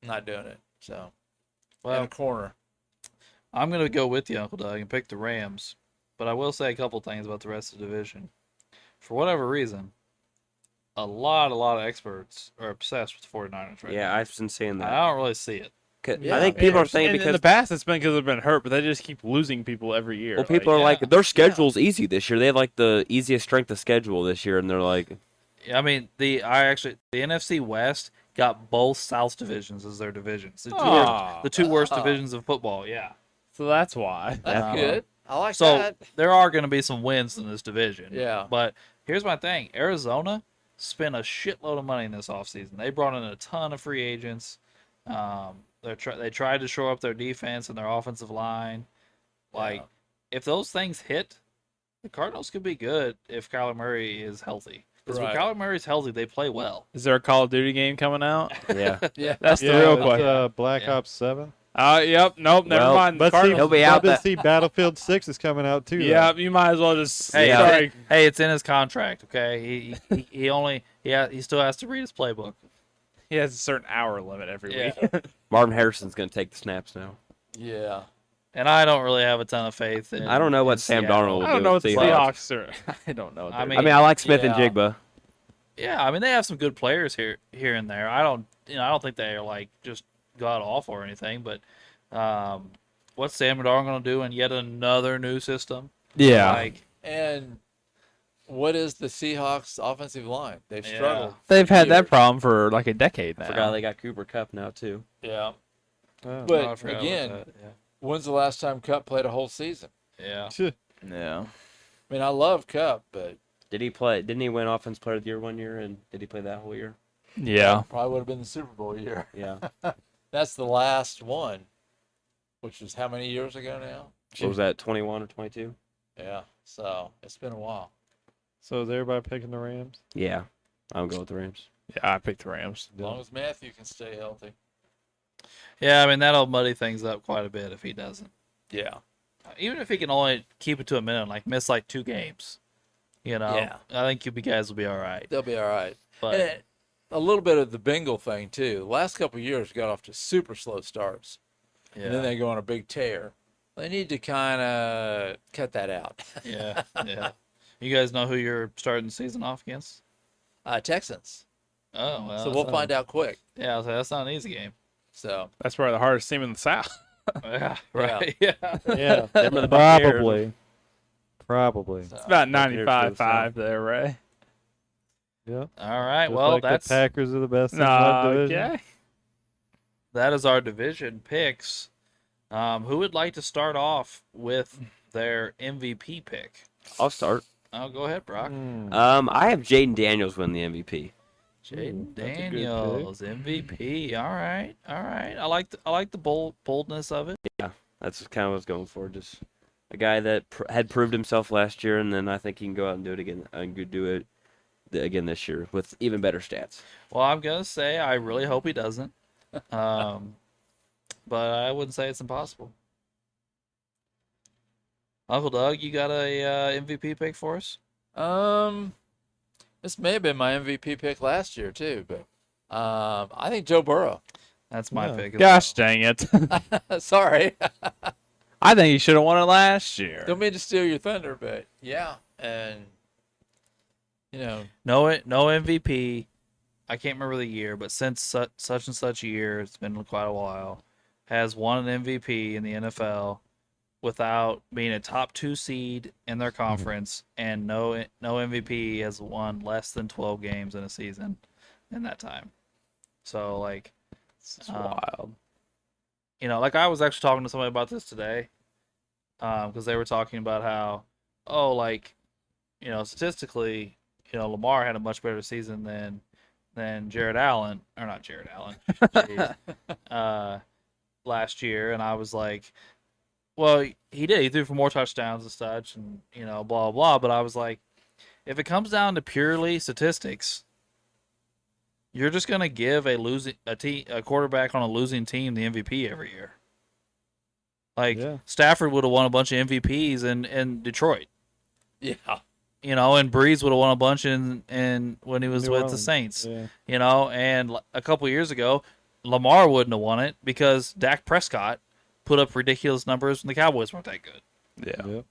Speaker 5: not doing it. So,
Speaker 2: Well,
Speaker 5: in a corner.
Speaker 2: I'm going to go with you, Uncle Doug, and pick the Rams. But I will say a couple things about the rest of the division. For whatever reason, a lot of experts are obsessed with the 49ers right
Speaker 1: Yeah,
Speaker 2: now.
Speaker 1: I've been seeing that.
Speaker 2: I don't really see it.
Speaker 5: Yeah,
Speaker 1: I think people are saying
Speaker 3: in
Speaker 1: because
Speaker 3: the past it's been because they've been hurt, but they just keep losing people every year.
Speaker 1: well, people are
Speaker 2: yeah.
Speaker 1: like their schedule's easy this year. They have like the easiest strength of schedule this year, and they're like,
Speaker 2: I mean, the NFC West got both South divisions as their divisions. The two worst divisions of football. Yeah.
Speaker 3: So that's why.
Speaker 5: That's good. I like
Speaker 2: So
Speaker 5: that.
Speaker 2: there are going to be some wins in this division.
Speaker 5: Yeah.
Speaker 2: But here's my thing: Arizona spent a shitload of money in this offseason. They brought in a ton of free agents. They tried to shore up their defense and their offensive line. Like,
Speaker 5: Yeah.
Speaker 2: if those things hit, the Cardinals could be good if Kyler Murray is healthy. Because
Speaker 5: Right.
Speaker 2: when Kyler Murray's healthy, they play well.
Speaker 3: Is there a Call of Duty game coming out?
Speaker 1: yeah.
Speaker 5: Yeah.
Speaker 3: That's the
Speaker 4: Yeah,
Speaker 3: real
Speaker 4: it's,
Speaker 3: question.
Speaker 4: Black
Speaker 2: Yeah.
Speaker 4: Ops 7.
Speaker 3: Yep. Nope. Never
Speaker 1: Well,
Speaker 3: mind.
Speaker 4: But see,
Speaker 3: Cardinals-
Speaker 1: He'll be out
Speaker 4: but
Speaker 1: that-
Speaker 4: see, Battlefield 6 is coming out too. though.
Speaker 3: Yep. You might as well just.
Speaker 2: Hey,
Speaker 1: Yeah.
Speaker 3: sorry.
Speaker 2: hey, it's in his contract. Okay, he still has to read his playbook.
Speaker 3: He has a certain hour limit every
Speaker 2: Yeah.
Speaker 3: week.
Speaker 1: Marvin Harrison's going to take the snaps now.
Speaker 5: Yeah.
Speaker 2: And I don't really have a ton of faith in.
Speaker 1: I don't know
Speaker 2: in
Speaker 1: what Sam
Speaker 2: Seattle.
Speaker 1: Darnold will
Speaker 3: I
Speaker 1: do.
Speaker 3: don't know what
Speaker 1: with
Speaker 3: the Seahawks are. I don't know. What
Speaker 2: I
Speaker 3: they're
Speaker 2: mean-
Speaker 1: I mean, I like Smith and
Speaker 5: Yeah.
Speaker 1: Jigba.
Speaker 2: Yeah, I mean they have some good players here and there. I don't think they are like just god awful or anything. But what's Sam Darnold going to do in yet another new system?
Speaker 3: Yeah.
Speaker 2: Like,
Speaker 5: And what is the Seahawks offensive line? They've
Speaker 2: Yeah.
Speaker 5: struggled.
Speaker 3: They've had that
Speaker 5: years.
Speaker 3: problem for like a decade now.
Speaker 1: Forgot they got Cooper Cup now too.
Speaker 5: Yeah.
Speaker 4: Oh.
Speaker 5: But
Speaker 2: I forgot about
Speaker 5: again,
Speaker 2: that,
Speaker 5: when's the last time Cup played a whole season?
Speaker 2: yeah.
Speaker 3: Yeah.
Speaker 5: I mean, I love Cup, but
Speaker 1: Did he play? Didn't he win Offensive Player of the Year one year? And did he play that whole year?
Speaker 3: Yeah.
Speaker 5: probably would have been the Super Bowl year.
Speaker 1: Yeah.
Speaker 5: That's the last one, which was how many years ago now?
Speaker 1: What was that? 21 or 22?
Speaker 5: Yeah. So it's been a while.
Speaker 4: So is everybody picking the Rams?
Speaker 1: Yeah. I'll go with the Rams.
Speaker 3: Yeah. I picked the Rams.
Speaker 5: As long as Matthew can stay healthy.
Speaker 2: Yeah, I mean that'll muddy things up quite a bit if he doesn't.
Speaker 5: Yeah.
Speaker 2: Even if he can only keep it to a minute, like miss like 2 games,
Speaker 5: Yeah.
Speaker 2: I think you guys will be all right.
Speaker 5: They'll be all right.
Speaker 2: But
Speaker 5: And a little bit of the Bengal thing too. The last couple of years got off to super slow starts,
Speaker 2: yeah,
Speaker 5: and then they go on a big tear. They need to kind of cut that out.
Speaker 2: Yeah, yeah. You guys know who you're starting the season off against?
Speaker 5: Texans.
Speaker 2: Oh, well.
Speaker 5: So we'll find out quick.
Speaker 2: Yeah, that's not an easy game.
Speaker 5: So
Speaker 3: That's probably the hardest team in the South.
Speaker 2: Yeah, right. Yeah.
Speaker 4: Yeah,
Speaker 1: Them are the Buccaneers.
Speaker 4: probably.
Speaker 5: so
Speaker 3: It's about
Speaker 1: Buccaneers
Speaker 3: 95-5 there, Ray.
Speaker 4: Yep.
Speaker 2: All right.
Speaker 4: Just
Speaker 2: Well,
Speaker 4: like
Speaker 2: that's
Speaker 4: the Packers are the best in that division.
Speaker 3: Okay.
Speaker 2: that is our division picks. Who would like to start off with their MVP pick?
Speaker 1: I'll start.
Speaker 2: Oh, go ahead, Brock.
Speaker 1: I have Jaden Daniels win the MVP.
Speaker 2: Jaden
Speaker 4: that's a good
Speaker 2: Daniels, MVP. All right, all right. I like the boldness of it.
Speaker 1: That's kind of what I was going for. Just a guy that had proved himself last year, and then I think he can go out and do it again and do it again this year with even better stats.
Speaker 2: Well, I'm gonna say I really hope he doesn't, but I wouldn't say it's impossible. Uncle Doug, you got a MVP pick for us?
Speaker 5: this may have been my MVP pick last year too, but I think Joe Burrow.
Speaker 2: That's my
Speaker 4: Yeah.
Speaker 2: pick. As
Speaker 3: Gosh dang it.
Speaker 5: Sorry,
Speaker 3: I think he should have won it last year.
Speaker 5: don't mean to steal your thunder, but yeah, and you know,
Speaker 2: well. No MVP. I can't remember the year, but since such and such year, it's been quite a while, has won an MVP in the NFL without being a top 2 seed in their conference, and no MVP has won less than 12 games in a season in that time. So like,
Speaker 3: It's wild.
Speaker 2: you know, like I was actually talking to somebody about this today, because they were talking about how, like, you know, statistically, you know, Lamar had a much better season than Jared Allen, or not Jared Allen, jeez, last year, and I was like, well, he did. He threw for more touchdowns and such, and you know, blah blah. But I was like, if it comes down to purely statistics, you're just gonna give a quarterback on a losing team the MVP every year. Like
Speaker 4: Yeah.
Speaker 2: Stafford would have won a bunch of MVPs in Detroit,
Speaker 5: yeah,
Speaker 2: you know, and Breeze would have won a bunch in when he was
Speaker 4: New
Speaker 2: with the
Speaker 4: Orleans.
Speaker 2: Saints,
Speaker 4: Yeah.
Speaker 2: you know. And a couple years ago, Lamar wouldn't have won it because Dak Prescott put up ridiculous numbers when the Cowboys weren't that good,
Speaker 3: Yeah.
Speaker 4: Yep.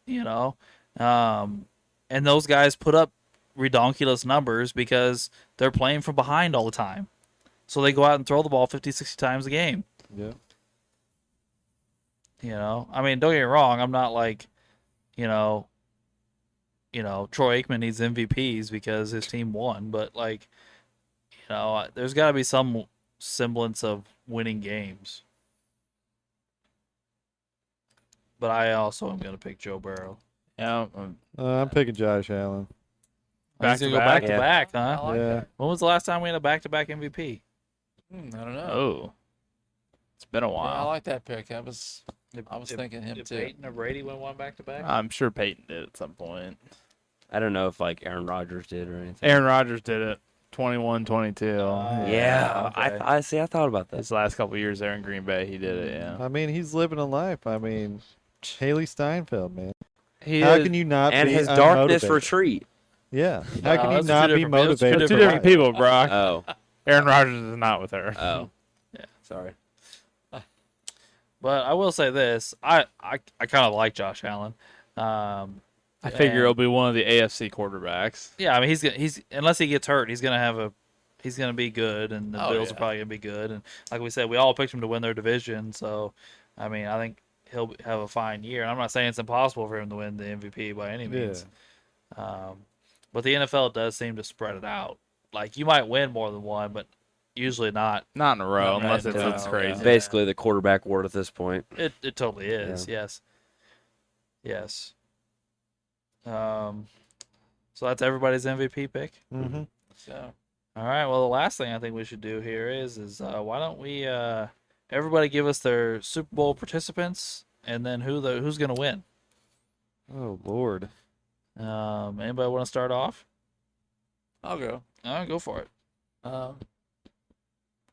Speaker 2: you know. And those guys put up redonkulous numbers because they're playing from behind all the time. So they go out and throw the ball 50, 60 times a game.
Speaker 4: Yeah.
Speaker 2: You know, I mean, don't get me wrong. I'm not like, you know, Troy Aikman needs MVPs because his team won, but like, you know, there's got to be some semblance of winning games. But I also am going to pick Joe Burrow.
Speaker 3: Yeah.
Speaker 4: I'm picking Josh Allen.
Speaker 2: He's going to go
Speaker 3: Back-to-back?
Speaker 2: back to back, huh?
Speaker 5: I like
Speaker 4: Yeah.
Speaker 5: that.
Speaker 2: When was the last time we had a back-to-back MVP?
Speaker 5: I don't know.
Speaker 3: Oh. It's been a
Speaker 5: Yeah, I
Speaker 3: while.
Speaker 5: like that pick. I was thinking him
Speaker 2: Did
Speaker 5: too.
Speaker 2: Peyton or Brady win one back-to-back?
Speaker 3: I'm sure Peyton did at some point.
Speaker 1: I don't know if like Aaron Rodgers did or anything.
Speaker 3: Aaron Rodgers did it. 21-22.
Speaker 1: Yeah,
Speaker 2: okay.
Speaker 1: I see. I thought about that.
Speaker 3: His last couple years there in Green Bay, he did it, yeah.
Speaker 4: I mean, he's living a life. I mean, Haley Steinfeld, man.
Speaker 3: He
Speaker 4: How
Speaker 3: is-
Speaker 4: can you not
Speaker 1: And
Speaker 4: be
Speaker 1: his darkness
Speaker 4: unmotivated?
Speaker 1: retreat.
Speaker 4: Yeah. How can you
Speaker 2: those are
Speaker 4: not
Speaker 2: two
Speaker 4: be
Speaker 2: different- those are two
Speaker 4: motivated?
Speaker 3: Two
Speaker 4: for
Speaker 3: different
Speaker 4: life?
Speaker 3: people, Brock.
Speaker 1: Oh,
Speaker 3: Aaron Rodgers is not with her.
Speaker 1: oh,
Speaker 2: Yeah.
Speaker 1: Sorry.
Speaker 2: But I will say this: I kind of like Josh Allen.
Speaker 3: I figure he'll be one of the AFC quarterbacks.
Speaker 2: Yeah, I mean he's unless he gets hurt, he's gonna be good, and the
Speaker 5: Oh,
Speaker 2: Bills
Speaker 5: yeah.
Speaker 2: are probably gonna be good. And like we said, we all picked him to win their division, so I mean I think he'll have a fine year. And I'm not saying it's impossible for him to win the MVP by any means. But the NFL does seem to spread it out. Like you might win more than one, but usually not.
Speaker 3: Not in a row,
Speaker 2: Not
Speaker 3: unless
Speaker 2: right in a
Speaker 3: it's
Speaker 2: row,
Speaker 3: crazy.
Speaker 2: yeah.
Speaker 1: Basically, the quarterback award at this point.
Speaker 2: It totally is. Yes. Yes. So that's everybody's MVP pick.
Speaker 4: Mm-hmm.
Speaker 5: So
Speaker 2: All right. Well, the last thing I think we should do here is why don't we everybody give us their Super Bowl participants and then who's gonna win?
Speaker 4: Oh Lord.
Speaker 2: Anybody want to start off?
Speaker 5: I'll go.
Speaker 2: Go for it.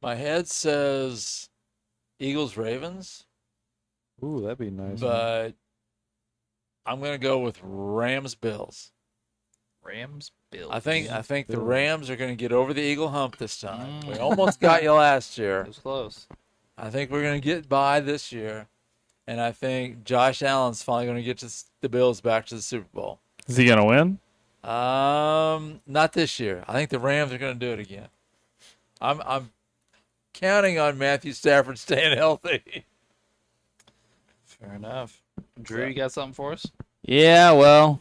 Speaker 5: My head says Eagles Ravens,
Speaker 4: Ooh, that'd be nice.
Speaker 5: but I'm gonna go with Rams Bills.
Speaker 2: Rams, Bills.
Speaker 5: I think the
Speaker 4: Bills.
Speaker 5: Rams are gonna get over the Eagle hump this time. We
Speaker 2: Mm.
Speaker 5: almost got you last
Speaker 2: it
Speaker 5: year.
Speaker 2: was close.
Speaker 5: I think we're gonna get by this year, and I think Josh Allen's finally going to get the Bills back to the Super Bowl.
Speaker 3: Is he gonna win?
Speaker 5: Not this year. I think the Rams are going to do it again. I'm counting on Matthew Stafford staying healthy.
Speaker 2: Fair enough. Drew, you got something for us?
Speaker 3: Yeah, well,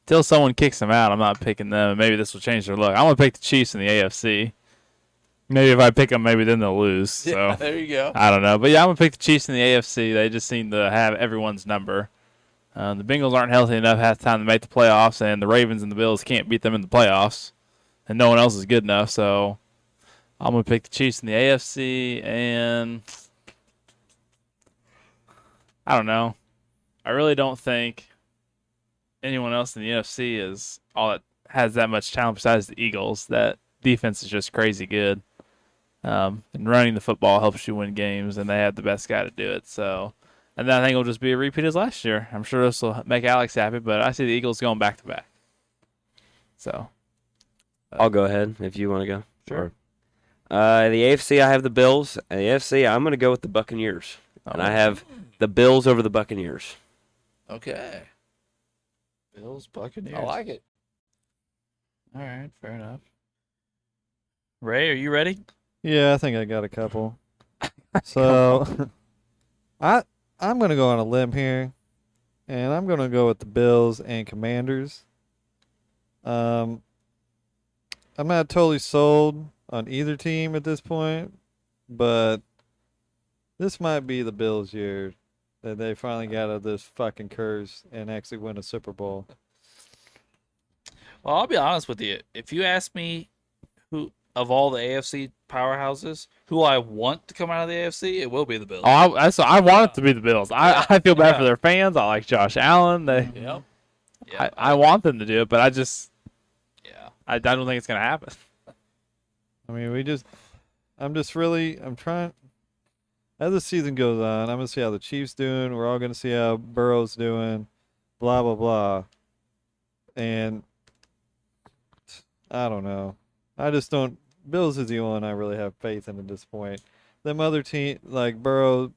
Speaker 3: till someone kicks them out, I'm not picking them. Maybe this will change their luck. I'm gonna pick the Chiefs in the AFC. Maybe if I pick them, maybe then they'll lose. So
Speaker 5: Yeah, there you go.
Speaker 3: I don't know, but yeah, I'm gonna pick the Chiefs in the AFC. They just seem to have everyone's number. The Bengals aren't healthy enough half the time to make the playoffs, and the Ravens and the Bills can't beat them in the playoffs, and no one else is good enough. So I'm gonna pick the Chiefs in the AFC, and I don't know. I really don't think anyone else in the NFC is all that has that much talent besides the Eagles. That defense is just crazy good. And running the football helps you win games, and they have the best guy to do it. So, and then I think it'll just be a repeat as last year. I'm sure this will make Alex happy, but I see the Eagles going back to back. So,
Speaker 1: I'll go ahead if you want to go.
Speaker 2: Sure.
Speaker 1: The AFC, I have the Bills. And the AFC, I'm going to go with the Buccaneers. And I have the Bills over the Buccaneers.
Speaker 5: Okay.
Speaker 2: Bills, Buccaneers.
Speaker 5: I like it.
Speaker 2: All right, fair enough. Ray, are you ready?
Speaker 4: Yeah, I think I got a couple. So, I'm gonna go on a limb here, and I'm gonna go with the Bills and Commanders. I'm not totally sold on either team at this point, but this might be the Bills' year that they finally got out of this fucking curse and actually win a Super Bowl.
Speaker 2: Well, I'll be honest with you. If you ask me who of all the AFC powerhouses, who I want to come out of the AFC, it will be the Bills.
Speaker 3: I want it to be the Bills. I feel bad for their fans. I like Josh Allen.
Speaker 5: Yep.
Speaker 2: Yeah,
Speaker 3: I want them to do it, but I
Speaker 2: yeah.
Speaker 3: don't think it's gonna happen.
Speaker 4: I mean, I'm trying. As the season goes on, I'm gonna see how the Chiefs doing. We're all gonna see how Burrow's doing. Blah blah blah. And I don't know. I just don't. Bills is the only one I really have faith in at this point. Them other team like Burrow,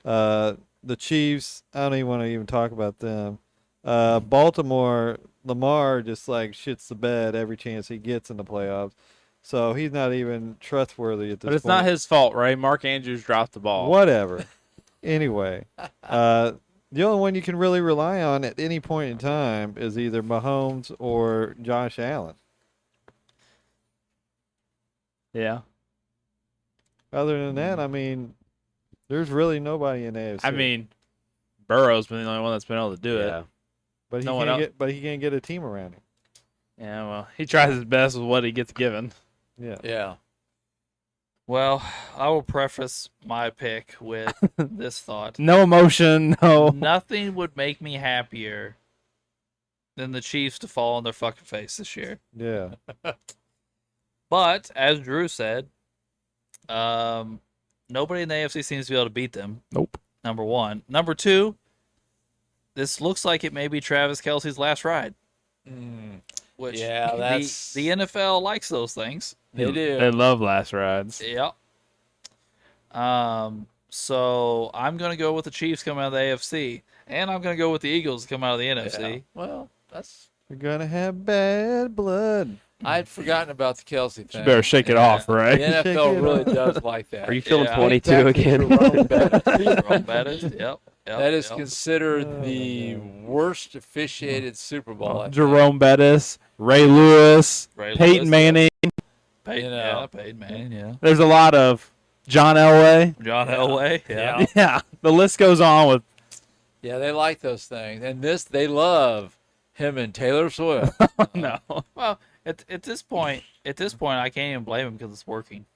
Speaker 4: the Chiefs. I don't even want to even talk about them. Baltimore, Lamar just like shits the bed every chance he gets in the playoffs. So he's not even trustworthy at this point.
Speaker 3: But it's not his fault, right? Mark Andrews dropped the ball.
Speaker 4: Whatever. Anyway, the only one you can really rely on at any point in time is either Mahomes or Josh Allen.
Speaker 3: Yeah.
Speaker 4: Other than that, I mean, there's really nobody in AFC.
Speaker 3: I mean, Burrow's been the only one that's been able to do
Speaker 1: Yeah.
Speaker 3: it.
Speaker 4: but
Speaker 3: no one else.
Speaker 4: he can't get a team around him.
Speaker 3: Yeah, well, he tries his best with what he gets given.
Speaker 4: Yeah.
Speaker 5: Yeah.
Speaker 2: Well, I will preface my pick with this thought.
Speaker 3: No emotion, no.
Speaker 2: Nothing would make me happier than the Chiefs to fall on their fucking face this year.
Speaker 4: Yeah.
Speaker 2: But, as Drew said, nobody in the AFC seems to be able to beat them.
Speaker 3: Nope.
Speaker 2: Number one. Number two, this looks like it may be Travis Kelce's last ride. Which
Speaker 5: Yeah, that's
Speaker 2: the NFL likes those things.
Speaker 5: They do.
Speaker 3: They love last rides.
Speaker 2: Yep. So I'm gonna go with the Chiefs coming out of the AFC, and I'm gonna go with the Eagles coming out of the NFC.
Speaker 5: Yeah. Well, that's.
Speaker 4: We're gonna have bad blood.
Speaker 5: I'd forgotten about the Kelsey
Speaker 3: You
Speaker 5: thing.
Speaker 3: better shake it
Speaker 2: Yeah.
Speaker 3: off, right?
Speaker 5: The NFL really does like that.
Speaker 1: Are you feeling
Speaker 2: Yeah.
Speaker 1: 22 again?
Speaker 5: Jerome Bettis.
Speaker 2: Jerome Bettis. Yep.
Speaker 5: That is
Speaker 2: yep.
Speaker 5: considered the worst officiated Super Bowl. I think.
Speaker 3: Jerome Bettis, Ray Lewis,
Speaker 2: Ray
Speaker 3: Peyton
Speaker 2: Lewis,
Speaker 3: Manning.
Speaker 2: Peyton,
Speaker 5: You know.
Speaker 2: yeah, Peyton Manning, yeah.
Speaker 3: There's a lot of John Elway.
Speaker 2: John Elway, yeah.
Speaker 3: Yeah, the list goes on with.
Speaker 5: Yeah, they like those things, and they love him and Taylor Swift.
Speaker 3: No,
Speaker 2: Well, at this point, I can't even blame him because it's working.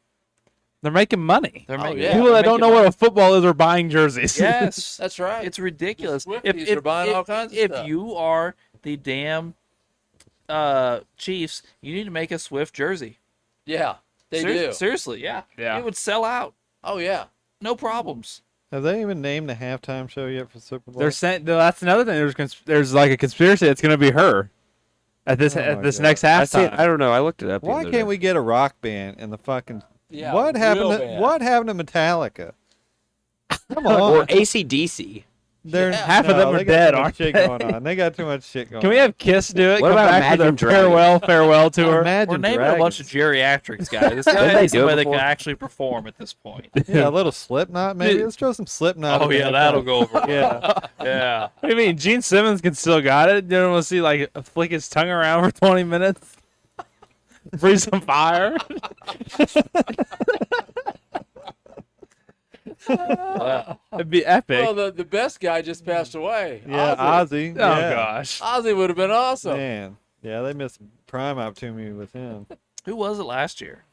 Speaker 3: they're making money.
Speaker 2: They're
Speaker 5: Oh,
Speaker 2: making
Speaker 5: yeah.
Speaker 3: People
Speaker 2: they're
Speaker 3: that don't know
Speaker 2: making
Speaker 3: what
Speaker 2: money.
Speaker 3: a football is are buying jerseys.
Speaker 2: Yes,
Speaker 5: That's right.
Speaker 2: it's ridiculous.
Speaker 5: The Swifties are buying all kinds of
Speaker 2: if
Speaker 5: stuff.
Speaker 2: you are the damn Chiefs, you need to make a Swift jersey.
Speaker 5: Yeah, they do.
Speaker 2: Seriously, yeah.
Speaker 3: Yeah.
Speaker 2: It would sell out.
Speaker 5: Oh yeah.
Speaker 2: No problems.
Speaker 4: Have they even named the halftime show yet for Super Bowl?
Speaker 3: They're saying that's another thing. There's like a conspiracy that's going to be her at this
Speaker 4: Oh my God.
Speaker 3: next
Speaker 1: I
Speaker 3: halftime.
Speaker 1: don't know. I looked it up. the
Speaker 4: Why
Speaker 1: other
Speaker 4: can't
Speaker 1: day.
Speaker 4: we get a rock band in the fucking?
Speaker 5: Yeah.
Speaker 4: what
Speaker 5: real
Speaker 4: happened?
Speaker 5: band.
Speaker 4: What happened to Metallica? Come on.
Speaker 1: Or ACDC.
Speaker 4: They're,
Speaker 3: Half of them are
Speaker 4: they got
Speaker 3: dead,
Speaker 4: too much
Speaker 3: aren't
Speaker 4: shit
Speaker 3: they?
Speaker 4: going on. They got too much shit going
Speaker 3: Can we have Kiss do it?
Speaker 1: What
Speaker 3: Come
Speaker 1: about
Speaker 3: back for
Speaker 1: Imagine
Speaker 3: their
Speaker 1: Dragons?
Speaker 3: farewell tour?
Speaker 4: Imagine
Speaker 2: We're naming a bunch of
Speaker 4: Dragons.
Speaker 2: geriatrics guys. It's
Speaker 1: Didn't
Speaker 2: got to
Speaker 1: they
Speaker 2: be
Speaker 1: do it
Speaker 2: somebody that
Speaker 1: before?
Speaker 2: can actually perform at this point.
Speaker 4: Yeah, a little Slipknot maybe. Let's throw some Slipknot.
Speaker 2: Oh,
Speaker 4: in
Speaker 2: yeah,
Speaker 4: there.
Speaker 2: that'll go over.
Speaker 4: Yeah.
Speaker 2: Yeah.
Speaker 3: What do you mean? Gene Simmons can still got it. You don't want to see like flick his tongue around for 20 minutes, breathe some fire.
Speaker 2: Wow.
Speaker 3: It'd be epic.
Speaker 5: Well, the best guy just passed away.
Speaker 4: Yeah, Ozzy.
Speaker 3: oh
Speaker 4: Yeah.
Speaker 3: gosh.
Speaker 5: Ozzy would have been awesome.
Speaker 4: Man. Yeah, they missed a prime opportunity with him.
Speaker 2: Who was it last year?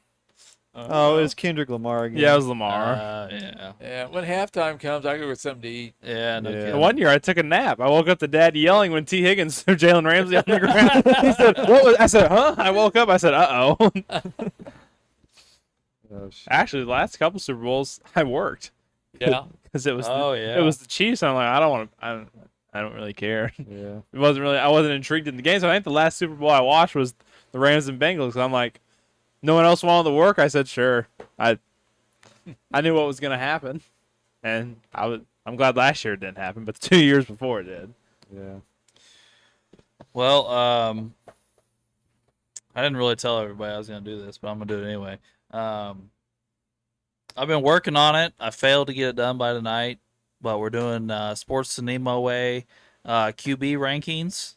Speaker 4: Oh, it was Kendrick Lamar again.
Speaker 3: Yeah, it was Lamar.
Speaker 2: Yeah.
Speaker 5: Yeah, when halftime comes, I go get something to eat.
Speaker 2: Yeah, no
Speaker 4: Yeah.
Speaker 2: kidding.
Speaker 3: The one year I took a nap. I woke up to Dad yelling when T. Higgins threw Jalen Ramsey on the ground. He said, "What was?" I said, "Huh?" I woke up. I said, "Uh oh."
Speaker 4: Oh, shit.
Speaker 3: Actually, the last couple Super Bowls I worked
Speaker 5: Yeah.
Speaker 3: because it was
Speaker 2: Oh,
Speaker 3: the,
Speaker 2: yeah.
Speaker 3: it was the Chiefs. I'm like, I don't want to. I don't really care.
Speaker 4: Yeah.
Speaker 3: It wasn't really. I wasn't intrigued in the game. So I think the last Super Bowl I watched was the Rams and Bengals. I'm like, no one else wanted to work. I said, sure. I knew what was gonna happen, and I'm glad last year it didn't happen, but the 2 years before it did.
Speaker 4: Yeah.
Speaker 2: Well, I didn't really tell everybody I was going to do this, but I'm going to do it anyway. I've been working on it. I failed to get it done by tonight, but we're doing Sports to Nemo way QB rankings.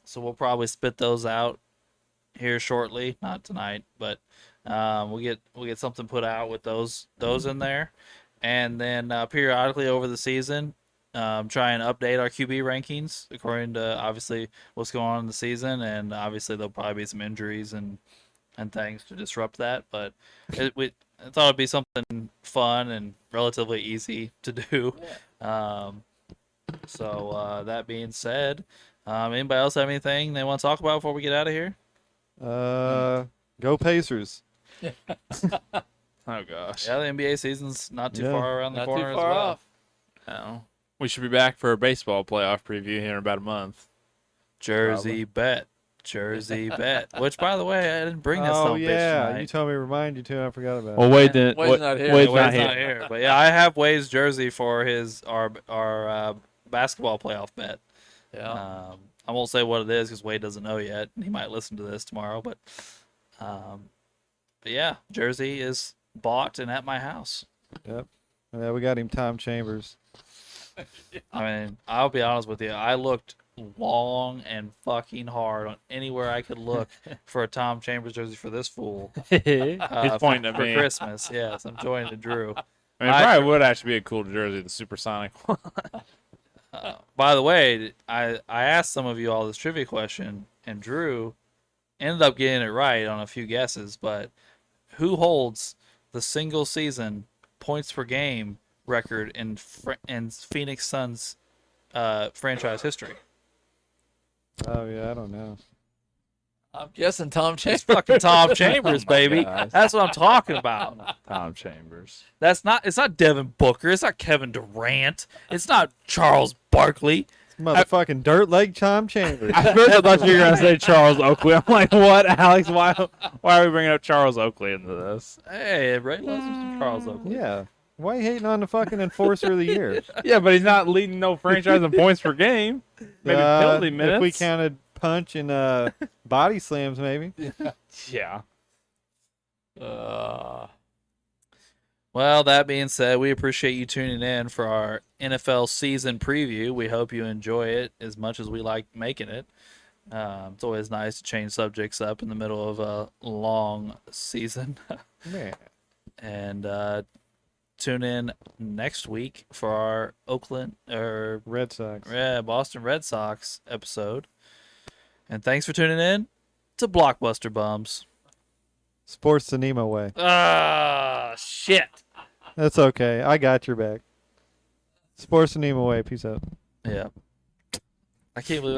Speaker 2: So we'll probably spit those out here shortly, not tonight, but we'll get something put out with those in there, and then periodically over the season, try and update our QB rankings according to obviously what's going on in the season, and obviously there'll probably be some injuries and things to disrupt that, but I thought it'd be something fun and relatively easy to do. So that being said, anybody else have anything they want to talk about before we get out of here?
Speaker 4: Go Pacers.
Speaker 3: Oh gosh.
Speaker 2: Yeah, the NBA season's not too
Speaker 4: Yeah.
Speaker 2: far around the
Speaker 5: Not
Speaker 2: corner
Speaker 5: too far
Speaker 2: as well.
Speaker 5: off.
Speaker 3: No. We should be back for a baseball playoff preview here in about a month.
Speaker 2: Jersey bet. Which, by the way, I didn't bring that
Speaker 4: Oh,
Speaker 2: son of a bitch
Speaker 4: yeah.
Speaker 2: tonight.
Speaker 4: You told me to remind you to. I forgot about
Speaker 3: Well,
Speaker 4: it.
Speaker 3: Wade didn't.
Speaker 5: Wade's not here.
Speaker 3: Wade's
Speaker 2: Wade's
Speaker 3: not here.
Speaker 2: not here, but yeah, I have Wade's jersey for our basketball playoff bet.
Speaker 5: Yeah.
Speaker 2: I won't say what it is because Wade doesn't know yet. He might listen to this tomorrow, but yeah, jersey is bought and at my house.
Speaker 4: Yeah, we got him Tom Chambers.
Speaker 2: I mean, I'll be honest with you. I looked long and fucking hard on anywhere I could look for a Tom Chambers jersey for this fool
Speaker 3: He's pointing at
Speaker 2: for
Speaker 3: me.
Speaker 2: Christmas. Yes, I'm joining to Drew.
Speaker 3: I mean, it probably would actually be a cool jersey, the Supersonic one.
Speaker 2: By the way, I asked some of you all this trivia question, and Drew ended up getting it right on a few guesses. But who holds the single season points per game record in Phoenix Suns franchise history?
Speaker 4: Oh, yeah, I don't know.
Speaker 5: I'm guessing Tom
Speaker 2: It's
Speaker 5: Chambers.
Speaker 2: fucking Tom Chambers, baby.
Speaker 3: gosh.
Speaker 2: That's what I'm talking about.
Speaker 3: Tom Chambers.
Speaker 2: It's not Devin Booker. It's not Kevin Durant. It's not Charles Barkley.
Speaker 4: Motherfucking dirt leg Tom Chambers.
Speaker 3: At first I thought you were going to say Charles Oakley. I'm like, what, Alex? Why are we bringing up Charles Oakley into this?
Speaker 2: Hey, Ray loves some Charles Oakley.
Speaker 4: Yeah. Why you hating on the fucking enforcer of the year?
Speaker 3: Yeah, but he's not leading no franchise in points per game. Maybe penalty minutes.
Speaker 4: If we counted punch and body slams, maybe.
Speaker 3: Yeah.
Speaker 2: Well, that being said, we appreciate you tuning in for our NFL season preview. We hope you enjoy it as much as we like making it. It's always nice to change subjects up in the middle of a long season.
Speaker 4: Man.
Speaker 2: And tune in next week for our
Speaker 4: Red Sox.
Speaker 2: Boston Red Sox episode. And thanks for tuning in to Blockbuster Bums.
Speaker 4: Sports the Nemo way.
Speaker 2: Ah, shit.
Speaker 4: That's okay. I got your back. Sports the Nemo way. Peace out.
Speaker 2: Yeah. I can't believe